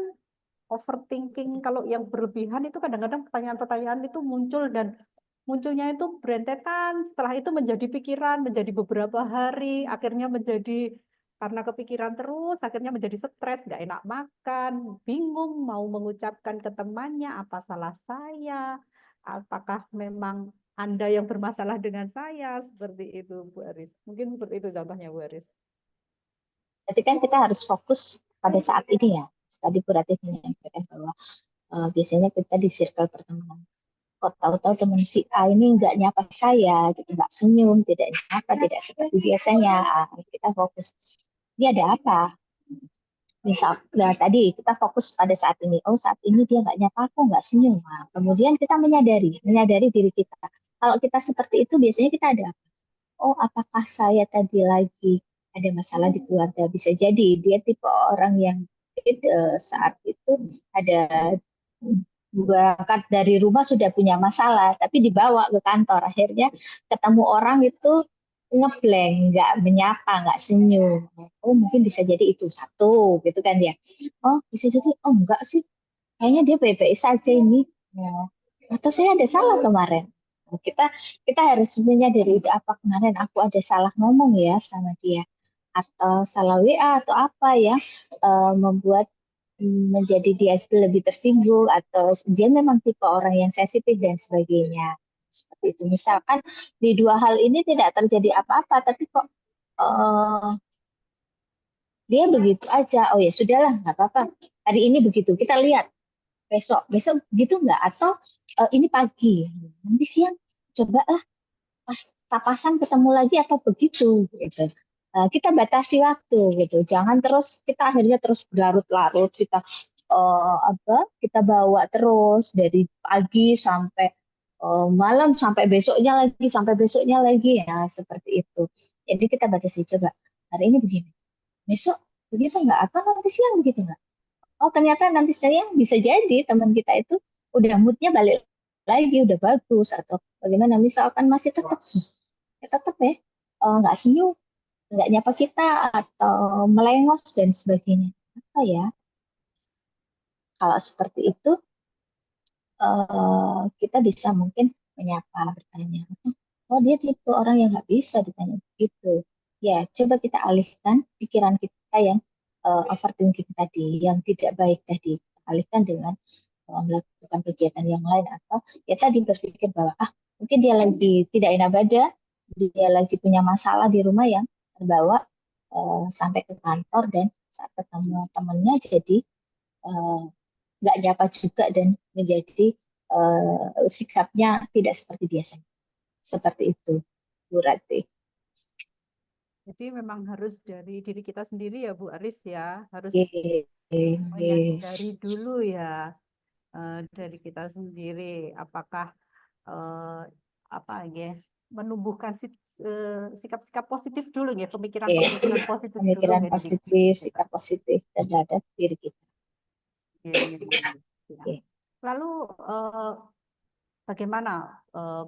overthinking kalau yang berlebihan itu kadang-kadang pertanyaan-pertanyaan itu muncul dan munculnya itu berentetan, setelah itu menjadi pikiran, menjadi beberapa hari, akhirnya menjadi karena kepikiran terus, akhirnya menjadi stres, nggak enak makan, bingung mau mengucapkan ke temannya apa salah saya, apakah memang Anda yang bermasalah dengan saya, seperti itu Bu Aris. Mungkin seperti itu contohnya Bu Aris. Jadi kan kita harus fokus pada saat ini ya. Tadi Bu Ratih menyampaikan bahwa biasanya kita di circle pertemanan. Kok tahu-tahu teman si A ini nggak nyapa saya, gitu, nggak senyum, tidak nyapa, tidak seperti biasanya. Kita fokus. Ini ada apa? Misal, nah tadi kita fokus pada saat ini. Oh, saat ini dia nggak nyapa aku, nggak senyum. Nah, kemudian kita menyadari diri kita. Kalau kita seperti itu, biasanya kita ada apa? Oh, apakah saya tadi lagi ada masalah di keluarga? Bisa jadi dia tipe orang yang saat itu ada berangkat dari rumah sudah punya masalah, tapi dibawa ke kantor. Akhirnya ketemu orang itu ngeblank, nggak menyapa, nggak senyum. Oh, mungkin bisa jadi itu satu, gitu kan ya. Oh, bisa jadi, oh enggak sih, kayaknya dia baik-baik saja ini. Ya. Atau saya ada salah kemarin. Nah, kita harus menyadari itu, apa kemarin aku ada salah ngomong ya sama dia, atau salah WA atau apa ya membuat menjadi dia lebih tersinggung, atau dia memang tipe orang yang sensitif dan sebagainya. Seperti itu. Misalkan di dua hal ini tidak terjadi apa-apa, tapi kok dia begitu aja. Oh ya sudahlah, nggak apa-apa. Hari ini begitu. Kita lihat besok begitu nggak? Atau ini pagi, nanti siang cobalah pas papasan ketemu lagi apa begitu gitu. Kita batasi waktu gitu, jangan terus kita akhirnya terus berlarut-larut, kita bawa terus dari pagi sampai malam, sampai besoknya lagi ya, seperti itu. Jadi kita batasi, coba hari ini begini, besok begitu nggak, atau nanti siang begitu nggak. Oh, ternyata nanti siang bisa jadi teman kita itu udah moodnya balik lagi, udah bagus, atau bagaimana, misalkan masih tetap ya nggak senyum, nggak nyapa kita, atau melengos dan sebagainya. Apa ya? Kalau seperti itu kita bisa mungkin menyapa, bertanya, oh dia tipe orang yang nggak bisa ditanya begitu. Ya, coba kita alihkan pikiran kita yang overthinking tadi, yang tidak baik tadi, alihkan dengan melakukan kegiatan yang lain, atau ya tadi berpikir bahwa mungkin dia lagi tidak enak badan, dia lagi punya masalah di rumah yang terbawa sampai ke kantor, dan saat ketemu temannya jadi eh, nggak nyapa juga, dan menjadi sikapnya tidak seperti biasanya. Seperti itu, Bu Rati. Jadi memang harus dari diri kita sendiri ya Bu Aris ya, harus Oke. menyadari dulu ya, dari kita sendiri apakah apa ya, menumbuhkan sikap-sikap positif dulu ya, Iya, pemikiran-pemikiran positif dulu pemikiran ya dari positif, diri kita. sikap positif terhadap diri kita. Iya, iya, iya. Ya. Oke. Lalu bagaimana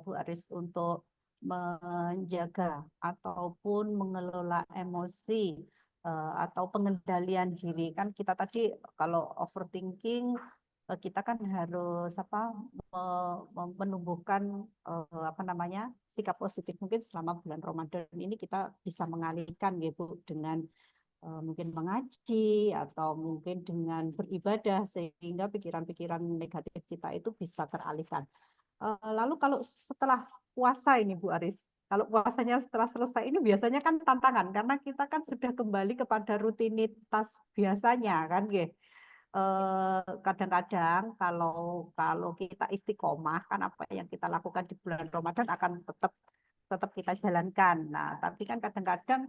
Bu Aris untuk menjaga ataupun mengelola emosi atau pengendalian diri? Kan kita tadi kalau overthinking kita kan harus menumbuhkan apa namanya sikap positif. Mungkin selama bulan Ramadan ini kita bisa mengalihkan ya Bu dengan mungkin mengaji atau mungkin dengan beribadah sehingga pikiran-pikiran negatif kita itu bisa teralihkan. Lalu kalau setelah puasa ini Bu Aris, kalau puasanya setelah selesai ini biasanya kan tantangan karena kita kan sudah kembali kepada rutinitas biasanya kan, Nggih. Kadang-kadang kalau kita istiqomah kan apa yang kita lakukan di bulan Ramadan akan tetap kita jalankan. Nah, tapi kan kadang-kadang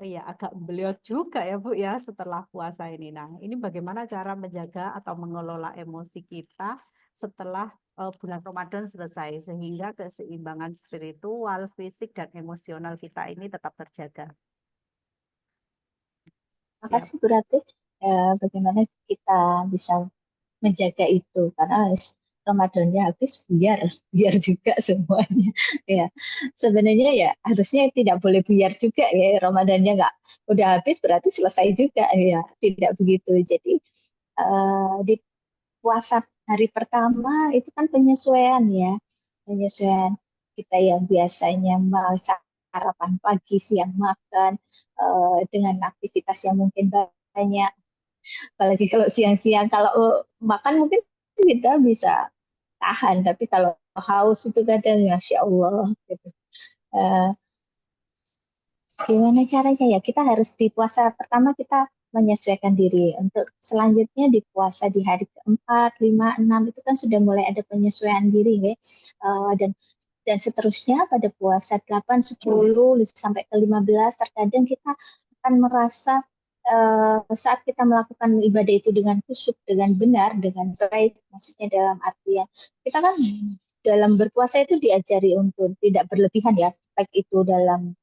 ya agak beliau juga ya Bu ya setelah puasa ini. Nah, ini bagaimana cara menjaga atau mengelola emosi kita setelah bulan Ramadan selesai sehingga keseimbangan spiritual, fisik dan emosional kita ini tetap terjaga. Ya, Makasih berarti bagaimana kita bisa menjaga itu karena Ramadannya habis biar juga semuanya ya sebenarnya ya harusnya tidak boleh buyar juga ya Ramadannya nggak udah habis berarti selesai juga ya tidak begitu jadi di puasa hari pertama itu kan penyesuaian ya penyesuaian kita yang biasanya sarapan pagi siang makan dengan aktivitas yang mungkin banyak apalagi kalau siang-siang kalau makan mungkin kita bisa tahan tapi kalau haus itu kadang masya Allah gitu. Eh, Gimana caranya ya kita harus di puasa pertama kita menyesuaikan diri untuk selanjutnya di puasa di hari keempat, 5, 6 itu kan sudah mulai ada penyesuaian diri ya. Dan seterusnya pada puasa 8, 10 sampai ke 15 terkadang kita akan merasa saat kita melakukan ibadah itu dengan khusyuk, dengan benar, dengan baik, maksudnya dalam artian kita kan dalam berpuasa itu diajari untuk tidak berlebihan ya, baik itu dalam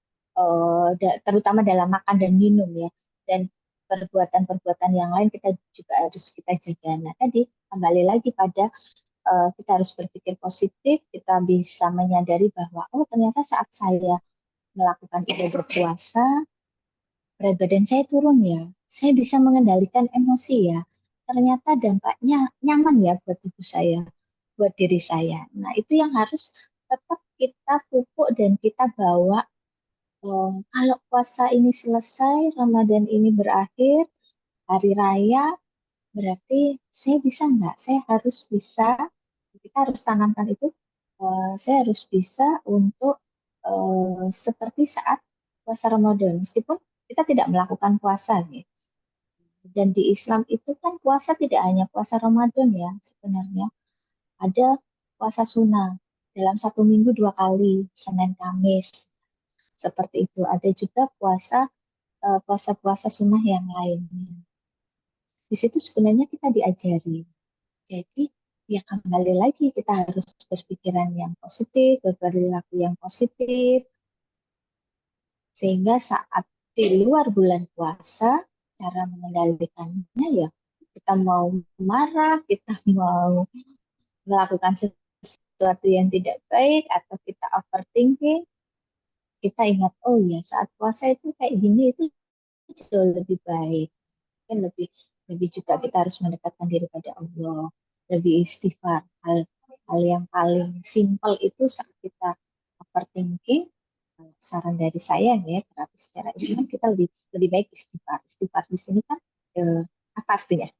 terutama dalam makan dan minum ya, dan perbuatan-perbuatan yang lain kita juga harus kita jaga. Nah tadi kembali lagi pada kita harus berpikir positif, kita bisa menyadari bahwa oh ternyata saat saya melakukan ibadah puasa, berat badan saya turun ya, saya bisa mengendalikan emosi ya, ternyata dampaknya nyaman ya buat tubuh saya, buat diri saya. Nah itu yang harus tetap kita pupuk dan kita bawa. Kalau puasa ini selesai, Ramadan ini berakhir, hari raya, berarti saya bisa nggak? Saya harus bisa, kita harus tanamkan itu, saya harus bisa untuk seperti saat puasa Ramadan, meskipun kita tidak melakukan puasa, gitu. Dan di Islam itu kan puasa tidak hanya puasa Ramadan ya, sebenarnya ada puasa sunnah dalam satu minggu 2 kali, Senin Kamis, seperti itu. Ada juga puasa-puasa sunnah yang lainnya. Di situ sebenarnya kita diajari. Jadi ya kembali lagi kita harus berpikiran yang positif, berperilaku yang positif, sehingga saat di luar bulan puasa, cara mengendalikannya ya kita mau marah, kita mau melakukan sesuatu yang tidak baik, atau kita overthinking, kita ingat, oh ya saat puasa itu kayak gini, itu jauh lebih baik. Kan lebih lebih juga kita harus mendekatkan diri pada Allah, lebih istighfar. Hal yang paling simpel itu saat kita overthinking, saran dari saya ya terapi secara Islam kita lebih lebih baik istighfar. Istighfar di sini kan apa artinya?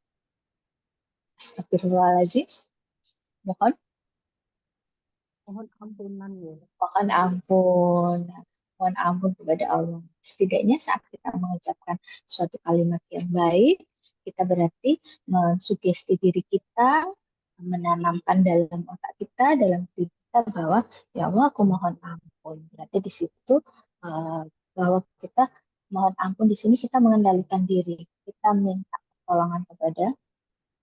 Astagfirullahaladzim, mohon mohon ampunan ya. mohon ampun, mohon ampun kepada Allah. Setidaknya saat kita mengucapkan suatu kalimat yang baik, kita berarti mensugesti diri kita, menanamkan dalam otak kita, dalam diri kita bahwa ya Allah aku mohon ampun. Berarti di situ bahwa kita mohon ampun di sini kita mengendalikan diri, kita minta pertolongan kepada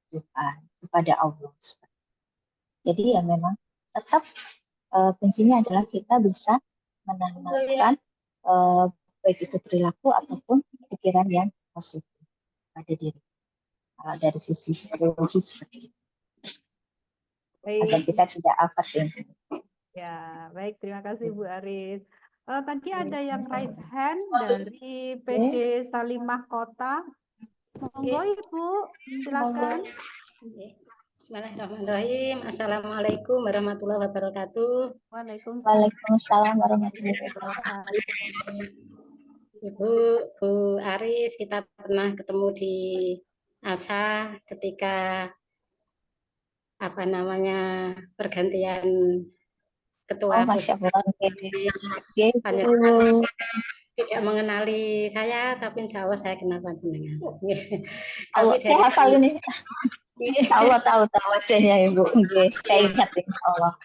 Tuhan, kepada Allah. Jadi ya memang tetap kuncinya adalah kita bisa menanamkan baik itu perilaku ataupun pikiran yang positif pada diri. Kalau dari sisi psikologi seperti itu, agar Baik, kita tidak overthinking. ya, baik. Terima kasih Bu Aris. Tadi Oke, ada yang raise sama-sama. hand dari PD Salimah Kota. Monggo Ibu, silakan. Bismillahirrahmanirrahim. Assalamualaikum warahmatullahi wabarakatuh. Waalaikumsalam Waalaikumsalam warahmatullahi wabarakatuh. Ibu, Bu Aris, kita pernah ketemu di ASA ketika pergantian ketua Masya Allah. panjenengan tidak mengenali saya, tapi insya Allah saya kenal panjenengan. Allah, saya hafal ini. Insya Allah tahu wajahnya Ibu. Saya ingat insya Allah.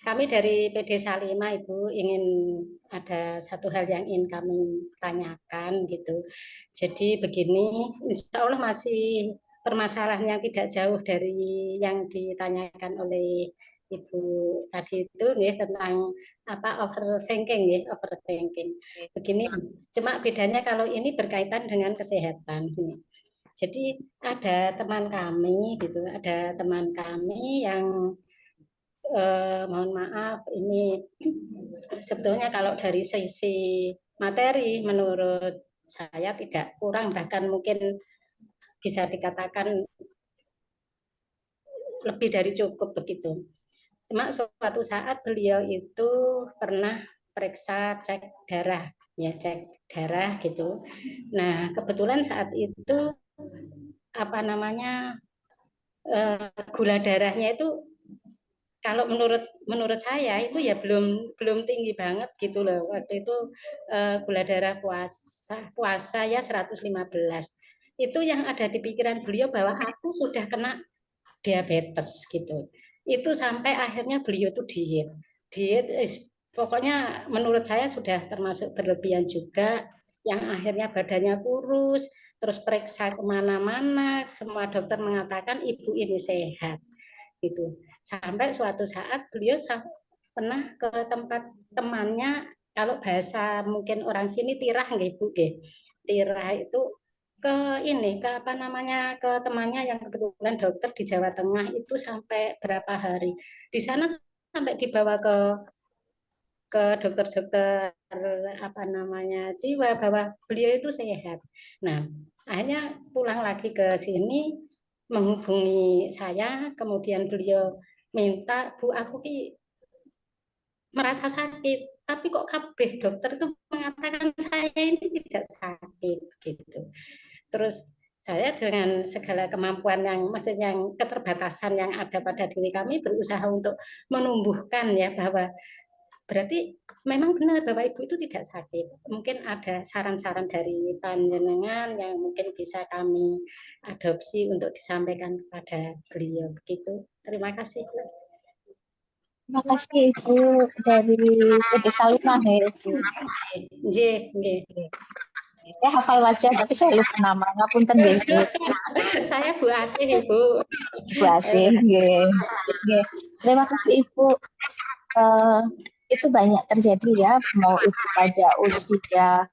Kami dari PD Salimah, Ibu, ingin ada satu hal yang ingin kami tanyakan gitu. Jadi begini, insya Allah masih permasalahan yang tidak jauh dari yang ditanyakan oleh Ibu tadi itu tentang overthinking. Begini, cuma bedanya kalau ini berkaitan dengan kesehatan. Jadi ada teman kami yang mohon maaf, ini sebetulnya kalau dari sisi materi menurut saya tidak kurang, bahkan mungkin bisa dikatakan lebih dari cukup begitu. Cuma suatu saat beliau itu pernah periksa cek darah gitu. Nah, kebetulan saat itu gula darahnya itu kalau menurut saya itu ya belum tinggi banget gitu loh. Waktu itu gula darah puasa ya 115. Itu yang ada di pikiran beliau bahwa aku sudah kena diabetes gitu. Itu sampai akhirnya beliau itu diet pokoknya menurut saya sudah termasuk berlebihan juga, yang akhirnya badannya kurus, terus periksa kemana-mana, semua dokter mengatakan ibu ini sehat gitu. Sampai suatu saat beliau pernah ke tempat temannya, kalau bahasa mungkin orang sini tirah nggih Bu nggih. Tirah itu ke temannya yang kebetulan dokter di Jawa Tengah, itu sampai berapa hari. Di sana sampai dibawa ke dokter-dokter jiwa bahwa beliau itu sehat. Nah, akhirnya pulang lagi ke sini, menghubungi saya, kemudian beliau minta, Bu, aku merasa sakit, tapi kok kabeh dokter itu mengatakan saya ini tidak sakit gitu. Terus saya dengan segala kemampuan maksudnya keterbatasan yang ada pada diri kami, berusaha untuk menumbuhkan bahwa berarti memang benar bahwa ibu itu tidak sakit. Mungkin ada saran-saran dari panjenengan yang mungkin bisa kami adopsi untuk disampaikan kepada beliau begitu. Terima kasih. Terima kasih Ibu dari PD Salimah ya Ibu. Nggih. Ya hafal wajah tapi saya lupa nama. Ngapunten nggih Ibu. Saya Bu Asih, Ibu. Bu Asih, nggih. Terima kasih Ibu. Itu banyak terjadi ya, mau itu pada usia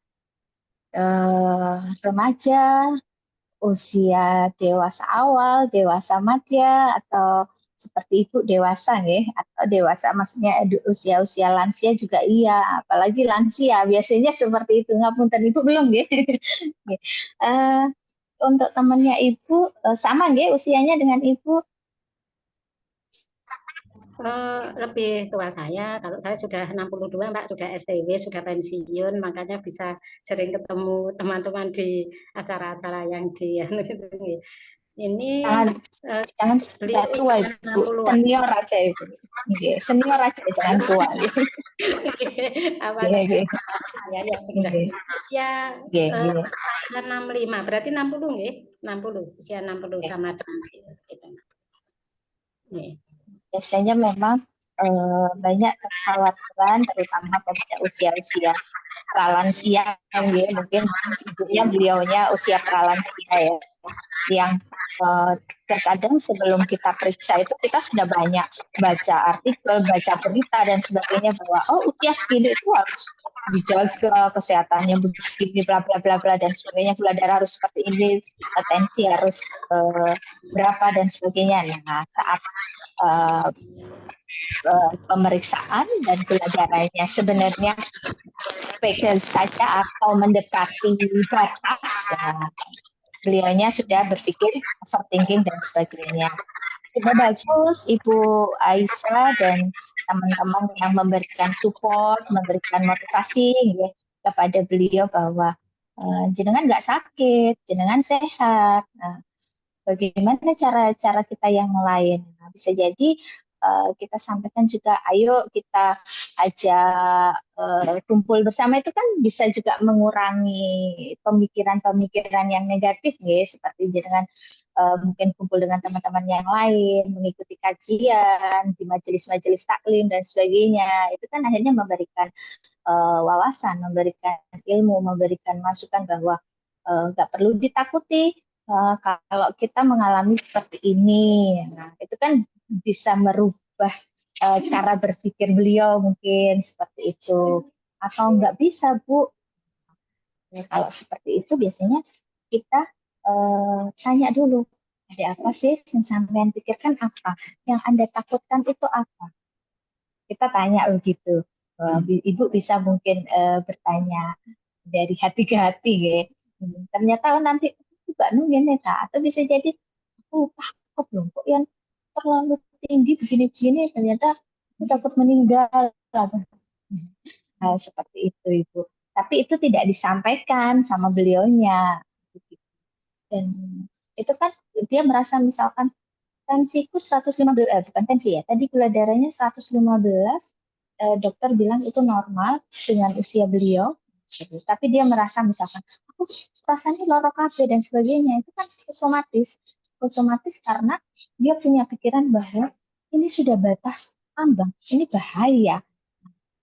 remaja, usia dewasa awal, dewasa madya, atau seperti Ibu dewasa nggih, atau dewasa maksudnya usia-usia lansia juga iya, apalagi lansia biasanya seperti itu. Ngapunten Ibu belum nggih. Untuk temannya Ibu sama nggih usianya dengan Ibu? Lebih tua saya, kalau saya sudah 62 Mbak, sudah STW, sudah pensiun, makanya bisa sering ketemu teman-teman di acara-acara yang ini jangan beliau tua Ibu, senior aja Ibu. Senior aja jangan tua. Usia 65, berarti 60 nggih, 60, usia 60 sama dengan kita. Biasanya memang banyak kekhawatiran terutama pada usia-usia pralansia, ya, mungkin ibunya beliaunya usia pralansia ya, yang terkadang sebelum kita periksa itu kita sudah banyak baca artikel, baca berita dan sebagainya bahwa oh usia segini itu harus dijaga kesehatannya begini bla bla bla bla dan sebagainya, gula darah harus seperti ini, tensi harus berapa dan sebagainya. Nah, saat pemeriksaan dan gula darahnya sebenarnya baik saja atau mendekati batas, beliaunya sudah berpikir overthinking dan sebagainya. Sudah bagus Ibu Aisyah dan teman-teman yang memberikan support, memberikan motivasi ya, kepada beliau bahwa jenengan nggak sakit, jenengan sehat. Nah, bagaimana cara-cara kita yang lain? Nah, bisa jadi kita sampaikan juga, ayo kita ajak kumpul bersama, itu kan bisa juga mengurangi pemikiran-pemikiran yang negatif, ya, seperti dengan mungkin kumpul dengan teman-teman yang lain, mengikuti kajian di majelis-majelis taklim dan sebagainya. Itu kan akhirnya memberikan wawasan, memberikan ilmu, memberikan masukan bahwa nggak perlu ditakuti. Kalau kita mengalami seperti ini, nah, itu kan bisa merubah cara berpikir beliau mungkin seperti itu. Atau nggak bisa, Bu. Ya, kalau seperti itu biasanya kita tanya dulu, ada apa sih yang sampean pikirkan, apa? Yang Anda takutkan itu apa? Kita tanya begitu. Ibu bisa mungkin bertanya dari hati ke hati, ya. Ternyata nanti juga nungguin ya, atau bisa jadi aku takut loh kok yang terlalu tinggi begini-begini, ternyata aku takut meninggal. Nah, seperti itu Ibu. Tapi itu tidak disampaikan sama beliaunya. Dan itu kan dia merasa misalkan tensiku 115, bukan tensi ya, tadi gula darahnya 115, dokter bilang itu normal dengan usia beliau. Tapi dia merasa misalkan, aku rasanya lorok KB dan sebagainya, itu kan psikosomatis karena dia punya pikiran bahwa ini sudah batas ambang, ini bahaya.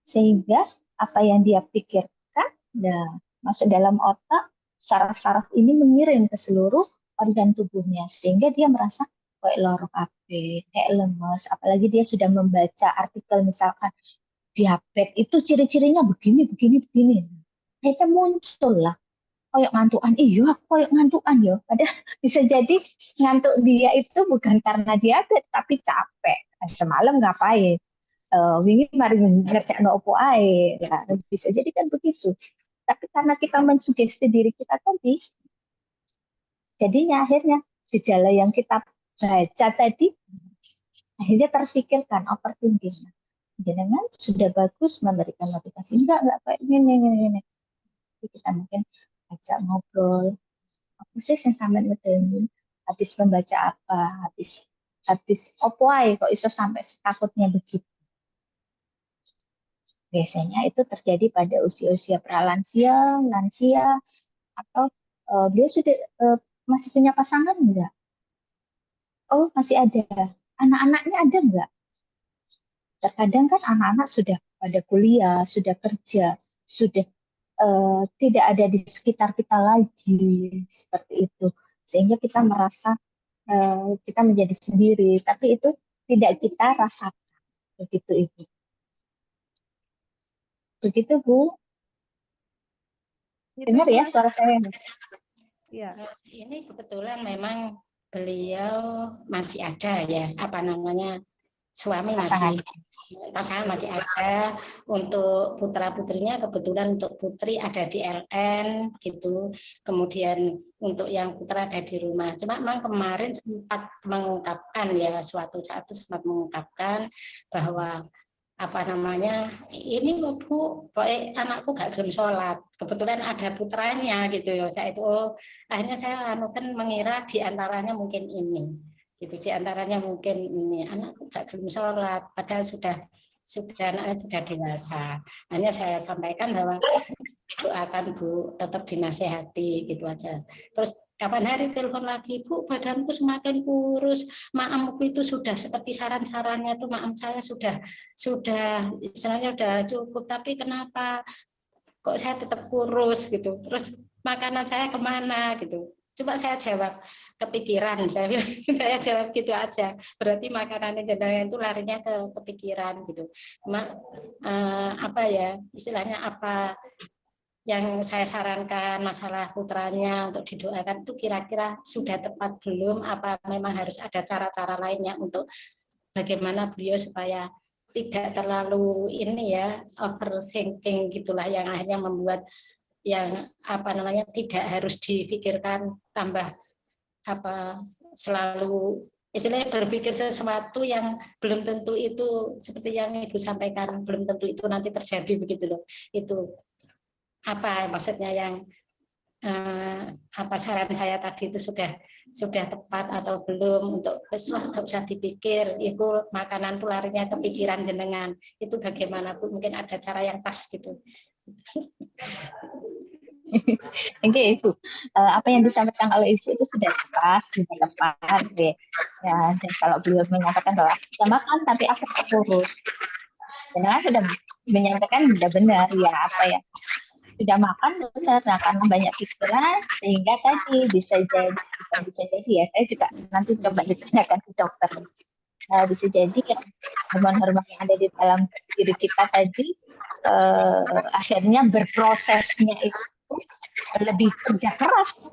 Sehingga apa yang dia pikirkan, nah, masuk dalam otak, saraf-saraf ini mengirim ke seluruh organ tubuhnya, sehingga dia merasa kayak lorok KB, kayak lemes, apalagi dia sudah membaca artikel misalkan diabetes itu ciri-cirinya begini, begini, begini. Akhirnya muncul lah, koyok ngantukan, iya koyok ngantukan ya. Padahal bisa jadi ngantuk dia itu bukan karena diabetes, tapi capek. Semalam ngapain? Wingi mari ngerjain opo ae. Ya, bisa jadi kan begitu. Tapi karena kita mensugesti diri kita tadi, jadinya akhirnya gejala yang kita baca tadi akhirnya terfikirkan, overthinking. Jangan sudah bagus memberikan motivasi, enggak kayak ini. Kita mungkin ajak ngobrol, apa sih yang sampai ngedeni, habis membaca apa, habis opo ae kok iso sampai takutnya begitu. Biasanya itu terjadi pada usia-usia pralansia, lansia, atau dia sudah masih punya pasangan enggak? Oh, masih ada. Anak-anaknya ada enggak? Terkadang kan anak-anak sudah pada kuliah, sudah kerja, sudah tidak ada di sekitar kita lagi, seperti itu. Sehingga kita merasa kita menjadi sendiri, tapi itu tidak kita rasakan. Begitu Ibu. Begitu Bu. Itu Dengar Ibu ya Aisyah. suara saya? Ya. Ini kebetulan memang beliau masih ada ya, apa namanya, suami Pasangan. pasangan masih ada. Untuk putra putrinya kebetulan untuk putri ada di LN gitu, kemudian untuk yang putra ada di rumah. Cuma memang kemarin sempat mengungkapkan ya, suatu saat itu sempat mengungkapkan bahwa apa namanya, ini loh Bu, anakku gak gelem sholat, kebetulan ada putranya gitu ya. Saya itu akhirnya saya kan mengira diantaranya mungkin ini gitu, diantaranya mungkin ini, anakku gak gelem sholat padahal sudah anaknya sudah dewasa. Hanya saya sampaikan bahwa doakan Bu, tetap dinasehati gitu aja. Terus kapan hari telepon lagi, Bu, badanku semakin kurus, maamku itu sudah seperti saran-sarannya tuh, maam saya sudah istilahnya sudah cukup, tapi kenapa kok saya tetap kurus gitu, terus makanan saya kemana gitu. Coba saya jawab, kepikiran, saya bilang, saya jawab gitu aja. Berarti makanan jenengan itu larinya ke kepikiran gitu. Apa ya istilahnya, apa yang saya sarankan masalah putranya untuk didoakan itu kira-kira sudah tepat belum? Apa memang harus ada cara-cara lainnya untuk bagaimana beliau supaya tidak terlalu ini ya overthinking gitulah, yang akhirnya membuat yang apa namanya tidak harus dipikirkan, tambah apa selalu istilahnya berpikir sesuatu yang belum tentu itu, seperti yang Ibu sampaikan, belum tentu itu nanti terjadi begitu loh. Itu apa maksudnya yang apa saran saya tadi itu sudah tepat atau belum, untuk nggak usah dipikir, itu makanan tuh larinya kepikiran jenengan, itu bagaimana Bu, mungkin ada cara yang pas gitu. Oke, Ibu. Apa yang disampaikan oleh Ibu itu sudah pas, sudah tepat, ya. Ya, dan kalau beliau menyatakan bahwa ya makan tapi aku tak kurus, jangan sudah menyampaikan sudah benar, ya apa ya, sudah makan benar. Nah, karena banyak pikiran sehingga tadi bisa jadi ya, saya juga nanti coba ditanyakan ke dokter. Bisa jadi ya hormon-hormon yang ada di dalam diri kita tadi akhirnya berprosesnya itu lebih kerja keras.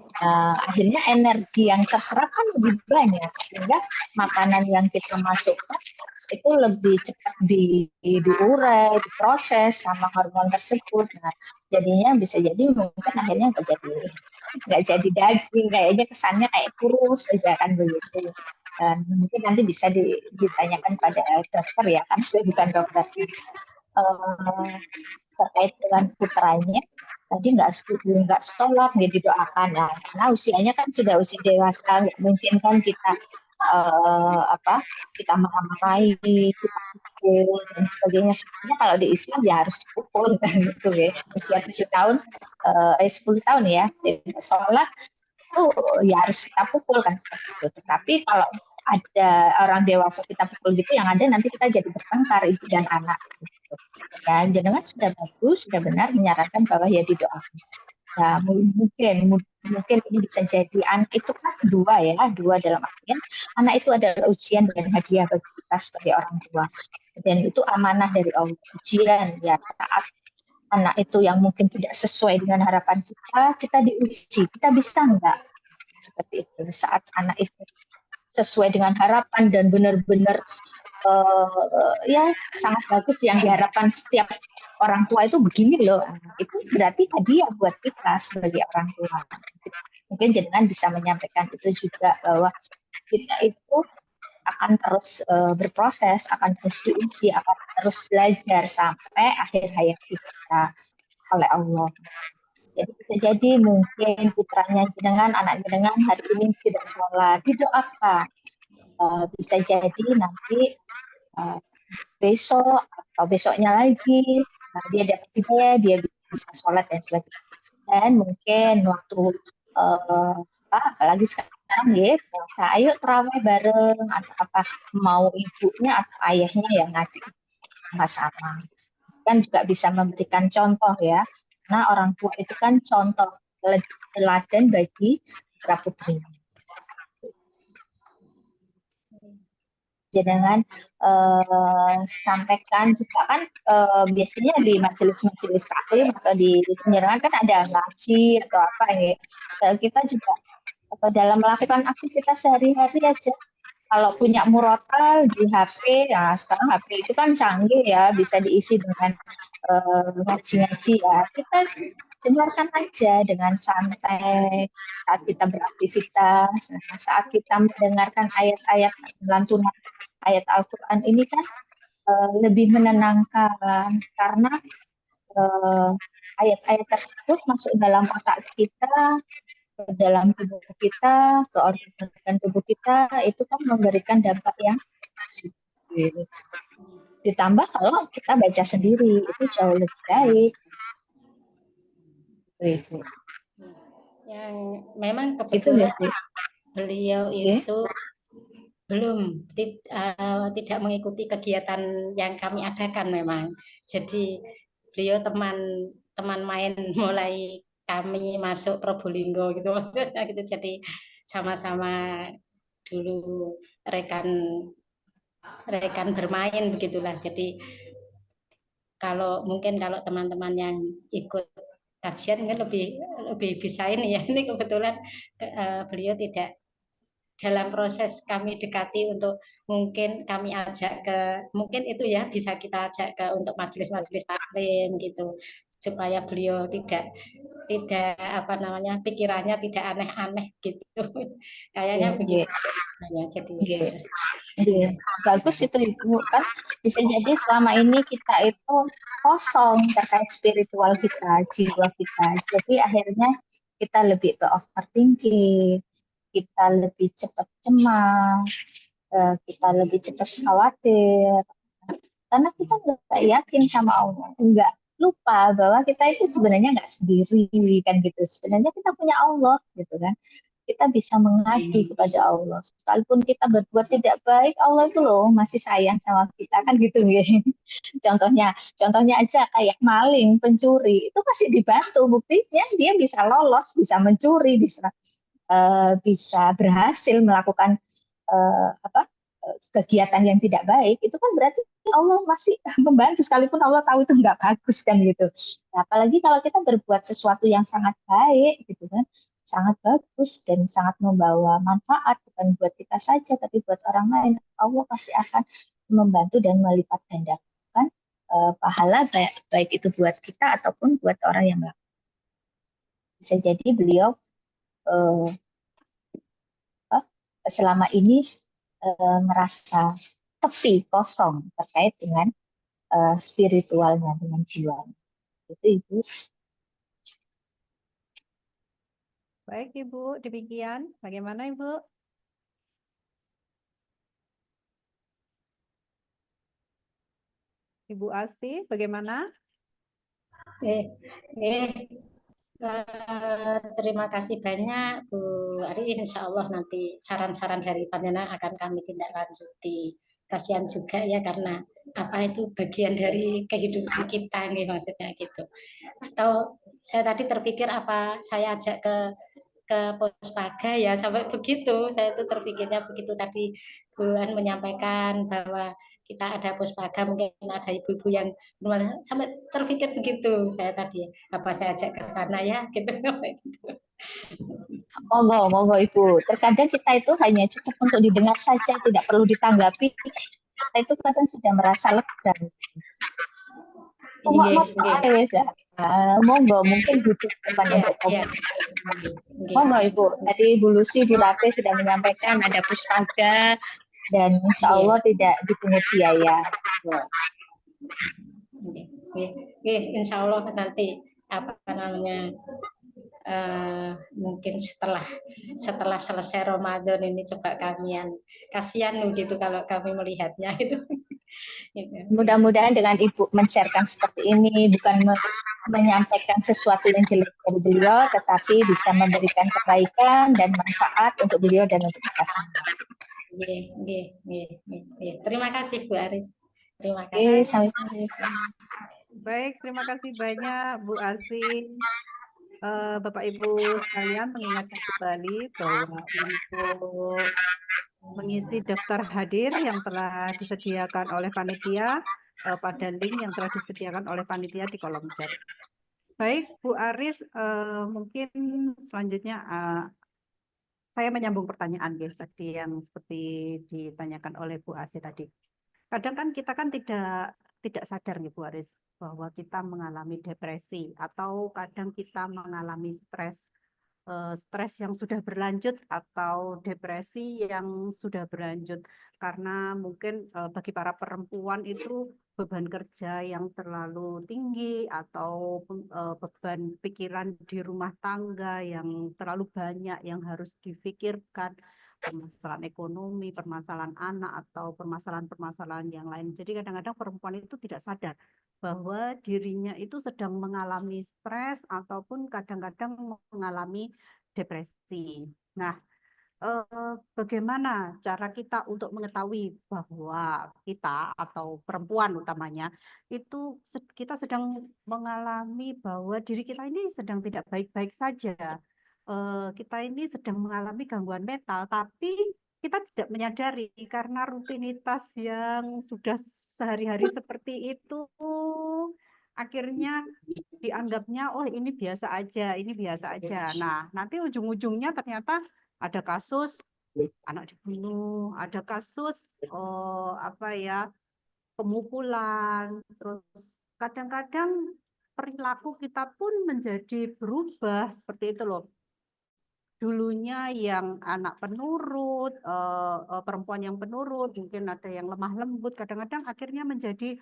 Akhirnya energi yang terserap kan lebih banyak, sehingga makanan yang kita masukkan itu lebih cepat diurai, diproses sama hormon tersebut. Nah, jadinya bisa jadi mungkin akhirnya nggak jadi daging, kayaknya kesannya kayak kurus aja kan begitu. Dan mungkin nanti bisa ditanyakan pada dokter ya, karena saya bukan dokter. Terkait dengan putranya, tadi nggak sholat, nggak didoakan. Nah, karena usianya kan sudah usia dewasa, nggak mungkin kan kita kita marah-marahi, kita pukul dan sebagainya. Sebenarnya kalau di Islam ya harus dipukul kan gitu ya. Usia 7 tahun, 10 tahun ya, sholat itu ya harus kita pukul kan seperti itu. Tetapi kalau ada orang dewasa kita pukul gitu, yang ada nanti kita jadi bertengkar ibu dan anak. Gitu. Ya, jenengan sudah bagus, sudah benar menyarankan bahwa ya didoakan. Nah, mungkin ini bisa jadi anak itu kan dua dalam artian anak itu adalah ujian dan hadiah bagi kita sebagai orang tua. Dan itu amanah dari Allah, ujian ya, saat anak itu yang mungkin tidak sesuai dengan harapan kita diuji, kita bisa enggak seperti itu. Saat anak itu sesuai dengan harapan dan benar-benar ya sangat bagus yang diharapkan setiap orang tua itu begini loh, itu berarti hadiah buat kita sebagai orang tua. Mungkin jenengan bisa menyampaikan itu juga, bahwa kita itu akan terus berproses, akan terus diuji, akan terus belajar sampai akhir hayat kita oleh Allah. Jadi bisa jadi mungkin putranya jenengan, anak jenengan hari ini tidak sholat, didoakan. Bisa jadi nanti besok atau besoknya lagi dia dapat hidayah, dia bisa sholat dan sebagainya. Dan mungkin waktu apalagi sekarang ya, ayo terawih bareng, atau apa, mau ibunya atau ayahnya yang ngajak sama-sama. Kan juga bisa memberikan contoh ya, karena orang tua itu kan contoh teladan bagi putra putrinya. Jangan sampaikan juga kan biasanya di majelis-majelis taklim atau di penyerangan kan ada ngaji atau apa ya. Kita juga dalam melakukan aktivitas sehari-hari aja. Kalau punya murotal di HP, ya sekarang HP itu kan canggih ya, bisa diisi dengan ngaji-ngaji ya. Kita dengarkan aja dengan santai saat kita beraktivitas, saat kita mendengarkan ayat-ayat lantunan ayat Al-Quran ini kan lebih menenangkan, karena ayat-ayat tersebut masuk dalam otak kita, ke dalam tubuh kita, ke organ tubuh kita, itu kan memberikan dampak yang positif. Ditambah kalau kita baca sendiri, itu jauh lebih baik. Itu. Yang memang kebetulan beliau itu belum tidak mengikuti kegiatan yang kami adakan memang. Jadi beliau teman teman main mulai kami masuk Probolinggo gitu maksudnya gitu. Jadi sama-sama dulu rekan bermain begitulah. Jadi kalau teman-teman yang ikut kajian kan lebih bisa ini ya. Ini kebetulan beliau tidak dalam proses kami dekati untuk mungkin kami ajak mungkin itu ya bisa kita ajak untuk majelis-majelis taklim gitu supaya beliau tidak apa namanya pikirannya tidak aneh-aneh gitu. Kayaknya begitu ya. Jadi bagus itu Ibu, kan bisa jadi selama ini kita itu kosong terkait spiritual kita, jiwa kita. Jadi akhirnya kita lebih ke overthinking, kita lebih cepat cemas, kita lebih cepat khawatir. Karena kita nggak yakin sama Allah, nggak lupa bahwa kita itu sebenarnya nggak sendiri kan gitu. Sebenarnya kita punya Allah gitu kan. Kita bisa mengadu kepada Allah. Sekalipun kita berbuat tidak baik, Allah itu loh masih sayang sama kita kan gitu ya. Contohnya aja kayak maling, pencuri itu masih dibantu, buktinya dia bisa lolos, bisa mencuri, bisa berhasil melakukan kegiatan yang tidak baik. Itu kan berarti Allah masih membantu sekalipun Allah tahu itu nggak bagus kan gitu. Nah, apalagi kalau kita berbuat sesuatu yang sangat baik gitu kan, sangat bagus dan sangat membawa manfaat bukan buat kita saja tapi buat orang lain, Allah pasti akan membantu dan melipat gandakan pahala baik itu buat kita ataupun buat orang yang melakukan. Bisa jadi beliau selama ini merasa tepi kosong terkait dengan spiritualnya, dengan jiwanya. Itu Ibu. Baik Ibu, demikian. Bagaimana Ibu? Ibu Asih, bagaimana? Terima kasih banyak Bu Ari. Insya Allah nanti saran-saran dari panjenengan akan kami tindak lanjuti. Kasihan juga ya karena apa itu bagian dari kehidupan kita nih maksudnya gitu. Atau saya tadi terpikir apa saya ajak ke Puspaga ya sampai begitu. Saya itu terpikirnya begitu tadi Bu An menyampaikan bahwa kita ada Puspaga, mungkin ada ibu-ibu yang sampai terpikir begitu saya tadi apa saya ajak ke sana ya gitu. Monggo Ibu. Terkadang kita itu hanya cukup untuk didengar saja, tidak perlu ditanggapi. Kita itu kadang sudah merasa lega. Monggo, mungkin butuh teman untuk komunikasi. Monggo Ibu. Tadi Bu Lucy, Bu Latte sudah menyampaikan ada Puspaga dan insya Allah tidak dipungut biaya. Insya Allah nanti apa namanya mungkin setelah selesai Ramadan ini coba kamian kasihan gitu kalau kami melihatnya itu. Mudah-mudahan dengan Ibu men-sharekan seperti ini bukan menyampaikan sesuatu yang jelek dari beliau, tetapi bisa memberikan kebaikan dan manfaat untuk beliau dan untuk kita semua. Terima kasih Bu Aris. Terima kasih. Baik, terima kasih banyak Bu Asih. Bapak Ibu sekalian mengingatkan kembali bahwa untuk mengisi daftar hadir yang telah disediakan oleh panitia pada link yang telah disediakan oleh panitia di kolom chat. Baik, Bu Aris, mungkin selanjutnya saya menyambung pertanyaan tadi yang seperti ditanyakan oleh Bu Asih tadi. Kadang kan kita kan tidak sadar nih Bu Aris bahwa kita mengalami depresi atau kadang kita mengalami stres yang sudah berlanjut atau depresi yang sudah berlanjut karena mungkin bagi para perempuan itu beban kerja yang terlalu tinggi atau beban pikiran di rumah tangga yang terlalu banyak yang harus difikirkan, permasalahan ekonomi, permasalahan anak, atau permasalahan-permasalahan yang lain. Jadi kadang-kadang perempuan itu tidak sadar bahwa dirinya itu sedang mengalami stres ataupun kadang-kadang mengalami depresi. Nah, bagaimana cara kita untuk mengetahui bahwa kita atau perempuan utamanya itu kita sedang mengalami bahwa diri kita ini sedang tidak baik-baik saja. Kita ini sedang mengalami gangguan mental, tapi kita tidak menyadari karena rutinitas yang sudah sehari-hari seperti itu, akhirnya dianggapnya oh ini biasa aja, ini biasa aja. Nah, nanti ujung-ujungnya ternyata ada kasus anak dibunuh, ada kasus apa ya, pemukulan, terus kadang-kadang perilaku kita pun menjadi berubah seperti itu loh. Dulunya yang anak penurut, perempuan yang penurut, mungkin ada yang lemah lembut, kadang-kadang akhirnya menjadi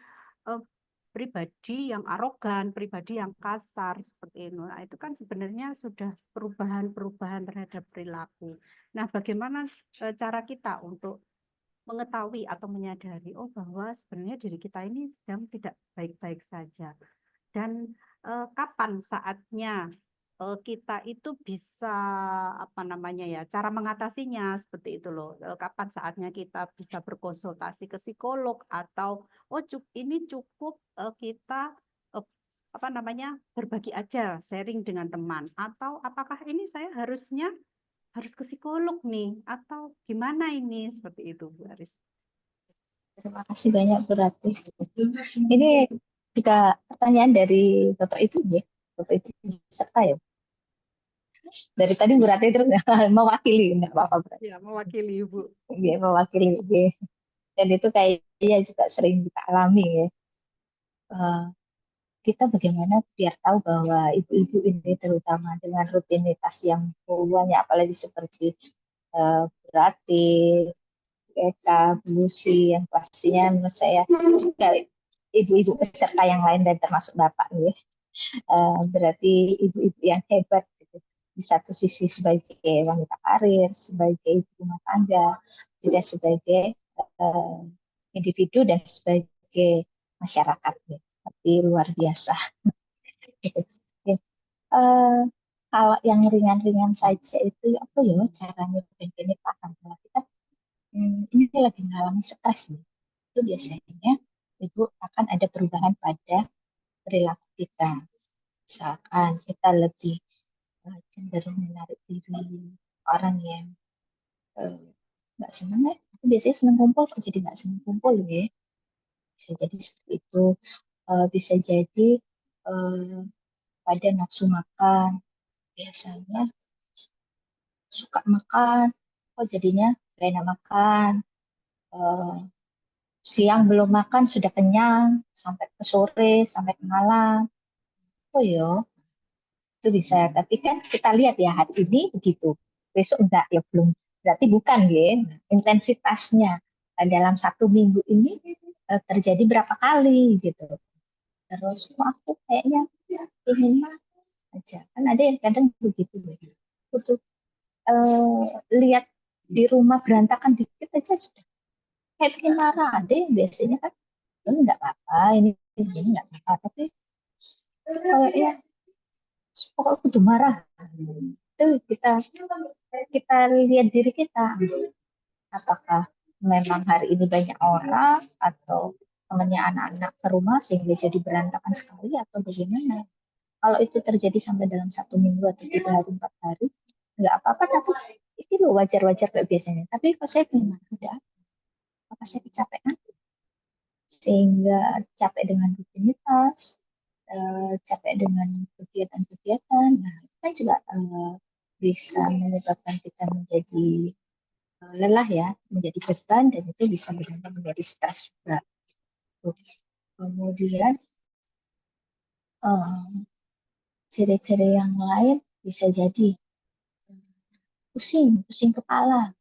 pribadi yang arogan, pribadi yang kasar seperti itu. Nah, itu kan sebenarnya sudah perubahan-perubahan terhadap perilaku. Nah, bagaimana cara kita untuk mengetahui atau menyadari bahwa sebenarnya diri kita ini sedang tidak baik-baik saja. Dan kapan saatnya kita itu bisa apa namanya ya, cara mengatasinya seperti itu loh. Kapan saatnya kita bisa berkonsultasi ke psikolog atau ini cukup kita apa namanya, berbagi aja, sharing dengan teman, atau apakah ini saya harusnya harus ke psikolog nih atau gimana ini, seperti itu Bu Aris. Terima kasih banyak Bu Ratih. Ini juga pertanyaan dari Bapak Ibu ya, Bapak Ibu peserta ya. Dari tadi Bu Ratih terus mewakili, enggak apa-apa. Ya, mewakili Ibu. Dia mewakili. Dan itu kayaknya juga sering kita alami ya. Kita bagaimana biar tahu bahwa ibu-ibu ini terutama dengan rutinitas yang banyak, apalagi seperti berarti Eka, Lucy, yang pastinya menurut saya juga ibu-ibu peserta yang lain dan termasuk Bapak ya. Berarti ibu-ibu yang hebat gitu. Di satu sisi sebagai wanita karir, sebagai ibu rumah tangga, juga sebagai individu dan sebagai masyarakat ya. Tapi luar biasa. Gitu. Ya. Kalau yang ringan-ringan saja itu apa ya caranya begini paham kalau kita ini lagi mengalami stres nih. Itu biasanya ibu akan ada perubahan pada perilaku kita. Misalkan kita lebih cenderung menarik diri, orang yang nggak senang ya. Aku biasanya senang kumpul, kok jadi nggak senang kumpul ya. Bisa jadi seperti itu. Bisa jadi pada nafsu makan. Biasanya suka makan, kok jadinya gak enak makan. Siang belum makan sudah kenyang, sampai ke sore, sampai ke malam. Oh ya, itu bisa. Tapi kan kita lihat ya hari ini begitu, besok enggak ya belum. Berarti bukan ya intensitasnya dalam satu minggu ini terjadi berapa kali gitu. Terus kok aku kayaknya ingin makan aja. Kan ada yang kadang begitu. Untuk lihat di rumah berantakan dikit aja sudah kayak bikin marah. Ada yang biasanya kan enggak apa-apa, ini enggak apa-apa. Tapi kalau ya pokoknya kudu marah. Itu kita lihat diri kita. Apakah memang hari ini banyak orang atau temannya anak-anak ke rumah sehingga jadi berantakan sekali atau bagaimana? Kalau itu terjadi sampai dalam 1 minggu atau 3 hari 4 hari, nggak apa-apa. Tapi itu loh wajar-wajar kayak biasanya. Tapi kalau saya gimana? Udah, apa saya kecapean? Sehingga capek dengan rutinitas, capek dengan kegiatan-kegiatan, nah itu kan juga bisa menyebabkan kita menjadi lelah ya, menjadi beban dan itu bisa benar-benar menjadi stres juga. Kemudian ciri-ciri yang lain bisa jadi pusing kepala.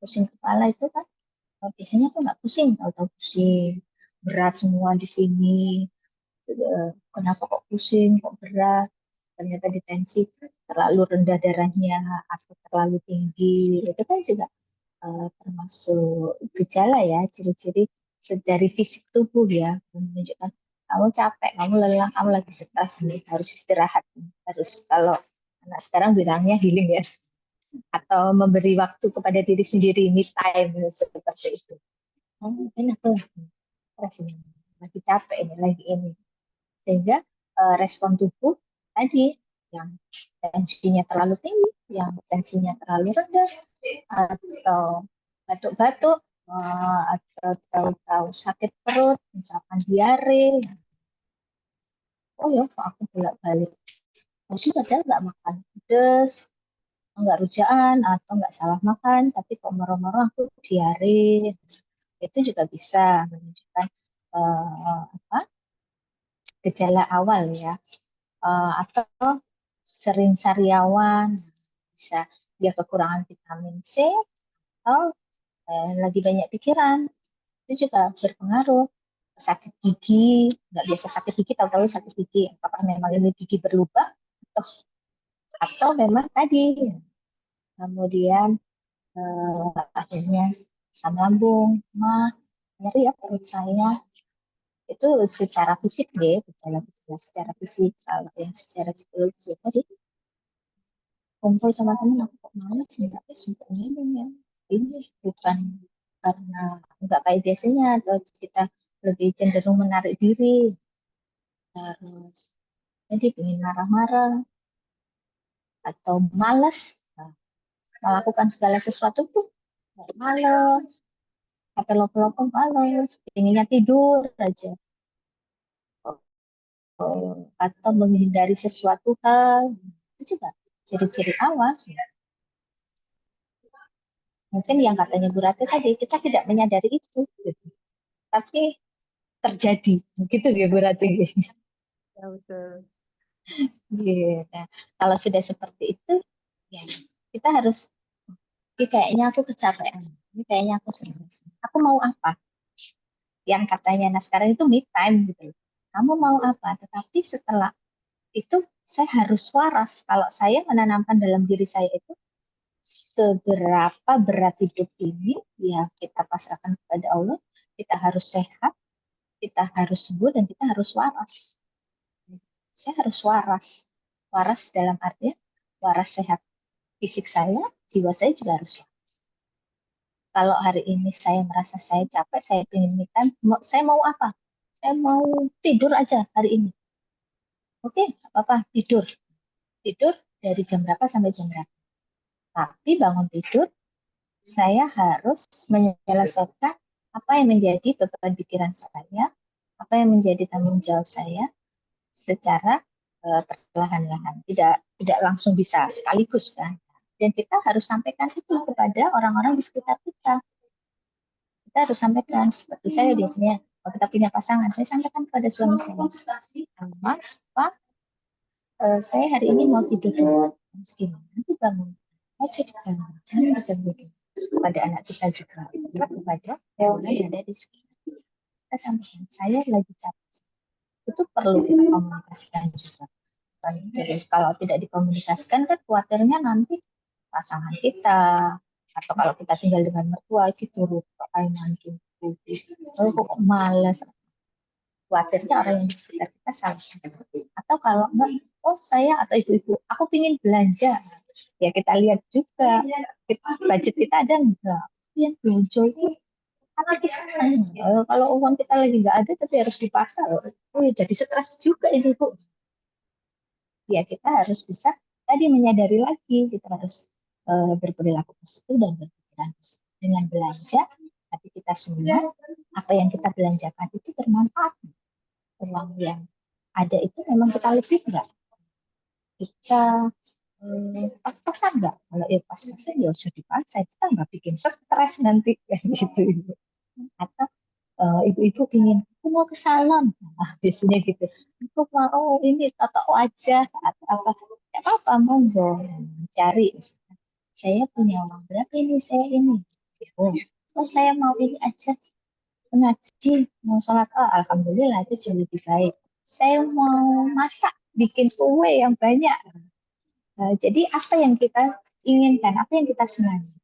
Pusing kepala itu kan biasanya aku nggak pusing, tahu-tahu pusing, berat semua di sini. Kenapa kok pusing, kok berat? Ternyata di tensi terlalu rendah darahnya atau terlalu tinggi. Itu kan juga termasuk gejala ya, ciri-ciri dari fisik tubuh ya, menunjukkan kamu capek, kamu lelah, kamu lagi stres nih, harus istirahat, harus kalau anak sekarang bilangnya healing ya, atau memberi waktu kepada diri sendiri, me time seperti itu. Oh, mungkin aku lagi capek ini, lagi ini. Sehingga respon tubuh tadi yang tensinya terlalu tinggi, yang tensinya terlalu rendah, atau batuk-batuk, atau tahu-tahu sakit perut, misalkan diare. Oh ya, kok aku bolak-balik. Tadi padahal nggak makan pedas, nggak rujaan, atau nggak salah makan, tapi kok moro-moro aku diare. Itu juga bisa menunjukkan apa, gejala awal ya. Atau sering sariawan, bisa dia kekurangan vitamin C, atau lagi banyak pikiran, itu juga berpengaruh. Sakit gigi, nggak biasa sakit gigi, tahu-tahu sakit gigi, apakah memang ini gigi berlubang atau memang tadi. Kemudian akhirnya asam lambung, mah, nyeri ya perut saya. Itu secara fisik deh, gejala-gejala secara fisik. Kalau yang secara psikologis tadi, kumpul sama temen aku kok malas nggak sempat ini ya, ini bukan karena nggak kayak biasanya, atau kita lebih cenderung menarik diri, terus jadi ingin marah-marah atau malas melakukan segala sesuatu tuh malas, atau lopong-lopong malas, inginnya tidur aja, atau menghindari sesuatu hal. Itu juga ciri-ciri awal. Mungkin yang katanya Bu Rati tadi, kita tidak menyadari itu, gitu. Tapi terjadi, gitu ya Bu Rati. Ya, betul. Gitu. Nah, kalau sudah seperti itu, ya kita harus, ini kayaknya aku kecapean, ini kayaknya aku stres. Aku mau apa? Yang katanya, nah sekarang itu me time gitu. Kamu mau apa? Tetapi setelah itu saya harus waras. Kalau saya menanamkan dalam diri saya itu, seberapa berat hidup ini, ya kita pasrahkan kepada Allah. Kita harus sehat, kita harus sembuh, dan kita harus waras. Saya harus waras. Waras dalam artian waras sehat fisik saya, jiwa saya juga harus waras. Kalau hari ini saya merasa saya capek, saya ingin me time, saya mau apa? Saya mau tidur aja hari ini. Oke, apa-apa, tidur. Tidur dari jam berapa sampai jam berapa. Tapi bangun tidur, saya harus menyelesaikan apa yang menjadi beban pikiran saya, apa yang menjadi tanggung jawab saya secara perlahan-lahan. Tidak langsung bisa sekaligus kan. Dan kita harus sampaikan itu kepada orang-orang di sekitar kita. Kita harus sampaikan, seperti saya biasanya, kalau kita punya pasangan, saya sampaikan kepada suami saya, Mas, Pak, saya hari ini mau tidur dulu. Meski nanti bangun, aja dibangun, jangan diganggu dulu. Kepada anak kita juga, kepada orang yang ada di sekitar. Kita sampaikan, saya lagi capek. Itu perlu kita komunikasikan juga. Jadi kalau tidak dikomunikasikan kan khawatirnya nanti pasangan kita, atau kalau kita tinggal dengan mertua itu turut kayak mantu, kok malas, khawatirnya orang yang di sekitar kita salah. Atau kalau enggak, oh saya atau ibu-ibu, aku pingin belanja, ya kita lihat juga budget kita ada enggak, yang belanja itu karena bisa. Kalau uang kita lagi nggak ada tapi harus di pasar, oh ya jadi stres juga ini Bu. Ya kita harus bisa tadi menyadari lagi, kita harus berperilaku positif dan berpikiran positif. Dengan belanja, hati kita semua, apa yang kita belanjakan itu bermanfaat. Uang yang ada itu memang kita lebih enggak? Kita pas-pasan enggak? Kalau ya pas-pasan ya sudah dipaksa, kita nggak bikin stres nanti kan gitu. Atau ibu-ibu ingin, aku mau ke salon, biasanya gitu, aku mau ini tato wajah atau apa, ya apa monggo cari, saya punya uang berapa ini, saya ini, oh saya mau ini aja, ngaji, mau sholat, oh alhamdulillah itu jauh lebih baik, saya mau masak, bikin kue yang banyak. Jadi apa yang kita inginkan, apa yang kita senangi,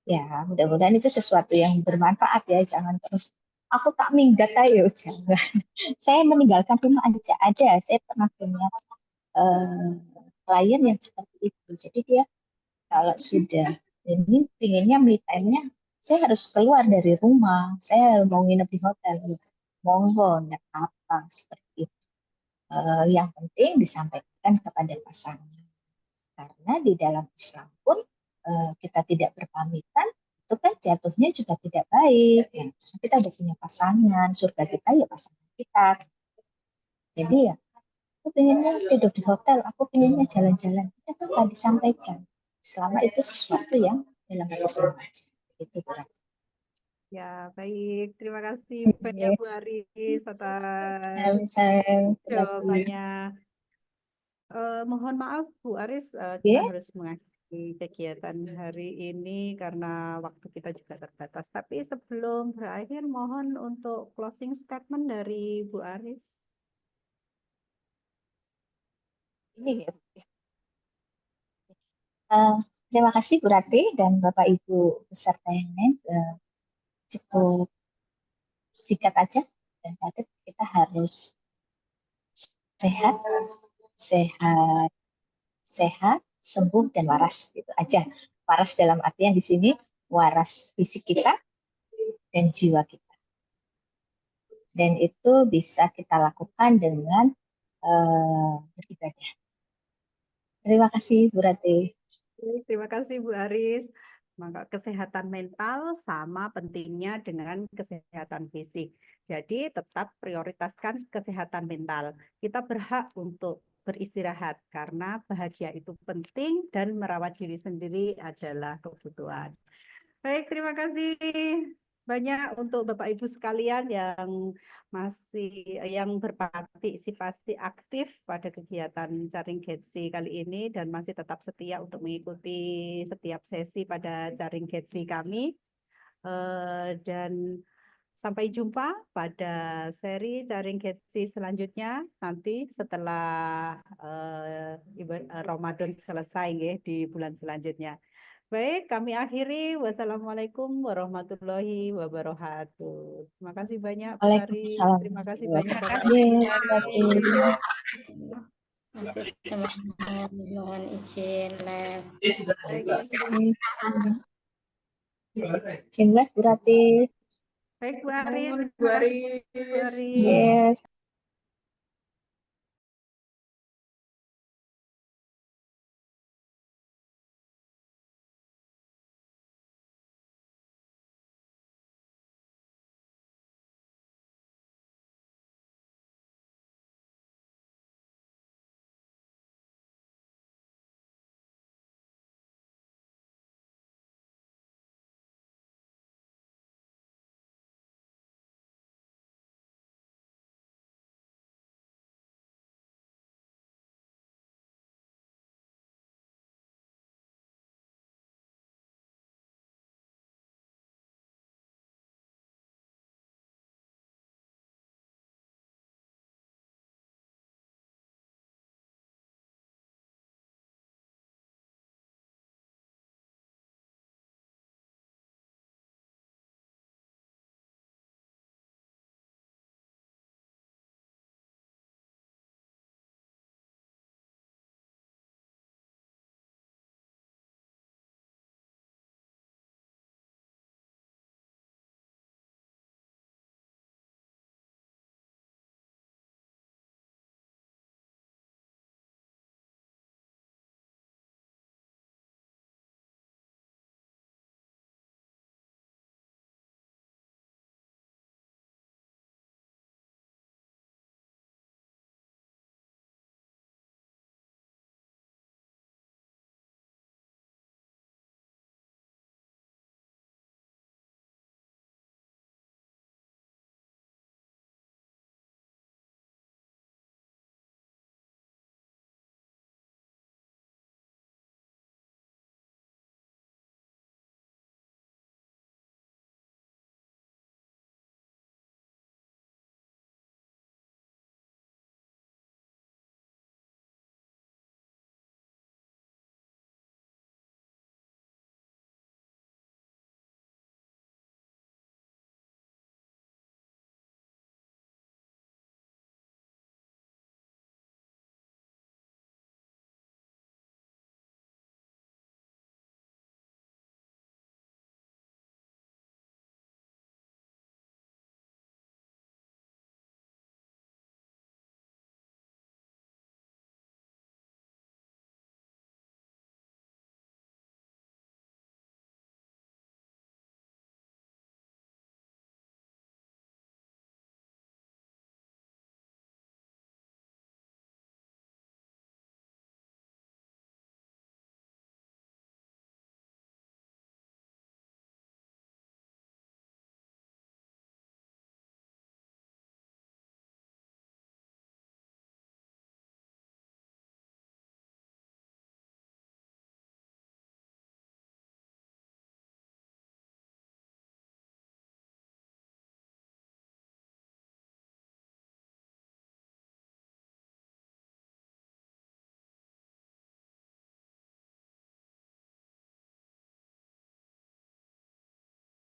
ya mudah-mudahan itu sesuatu yang bermanfaat ya, jangan terus aku tak minggat ayo, jangan. Saya meninggalkan rumah aja, ada saya pernah punya klien yang seperti itu, jadi dia Kalau sudah ini pinginnya me time-nya, saya harus keluar dari rumah, saya mau nginep di hotel, monggo, nggak apa seperti itu. Yang penting disampaikan kepada pasangan. Karena di dalam Islam pun kita tidak berpamitan, itu kan jatuhnya juga tidak baik. Ya. Kita udah punya pasangan, surga kita ya pasangan kita. Jadi ya, aku pengennya tidur di hotel, aku pengennya jalan-jalan. Itu apa disampaikan. Selama itu sesuatu yang dalam hati sengaja. Itu berarti. Ya, baik. Terima kasih banyak Bu Aris atas jawabannya. Mohon maaf Bu Aris, kita harus mengakhiri kegiatan hari ini karena waktu kita juga terbatas. Tapi sebelum berakhir, mohon untuk closing statement dari Bu Aris. Ini ya. Terima kasih Bu Rati dan Bapak Ibu peserta yang lain. Cukup singkat aja dan padat. Kita harus sehat, sembuh dan waras. Itu aja. Waras dalam artian di sini waras fisik kita dan jiwa kita. Dan itu bisa kita lakukan dengan beribadah. Terima kasih Bu Rati. Terima kasih Bu Aris. Maka kesehatan mental sama pentingnya dengan kesehatan fisik. Jadi tetap prioritaskan kesehatan mental. Kita berhak untuk beristirahat karena bahagia itu penting dan merawat diri sendiri adalah kebutuhan. Baik, terima kasih banyak untuk Bapak Ibu sekalian yang yang berpartisipasi aktif pada kegiatan Caring Getsi kali ini dan masih tetap setia untuk mengikuti setiap sesi pada Caring Getsi kami. Dan sampai jumpa pada seri Caring Getsi selanjutnya nanti setelah Ramadan selesai ya, di bulan selanjutnya. Baik, kami akhiri. Wassalamualaikum warahmatullahi wabarakatuh. Terima kasih banyak, Bu Ari. Waalaikumsalam. Terima kasih banyak, Bapak. Mohon izin live. Izin live Bu Rati. Baik, Bu Ari. Bu Ari. Bu Ari. Yes.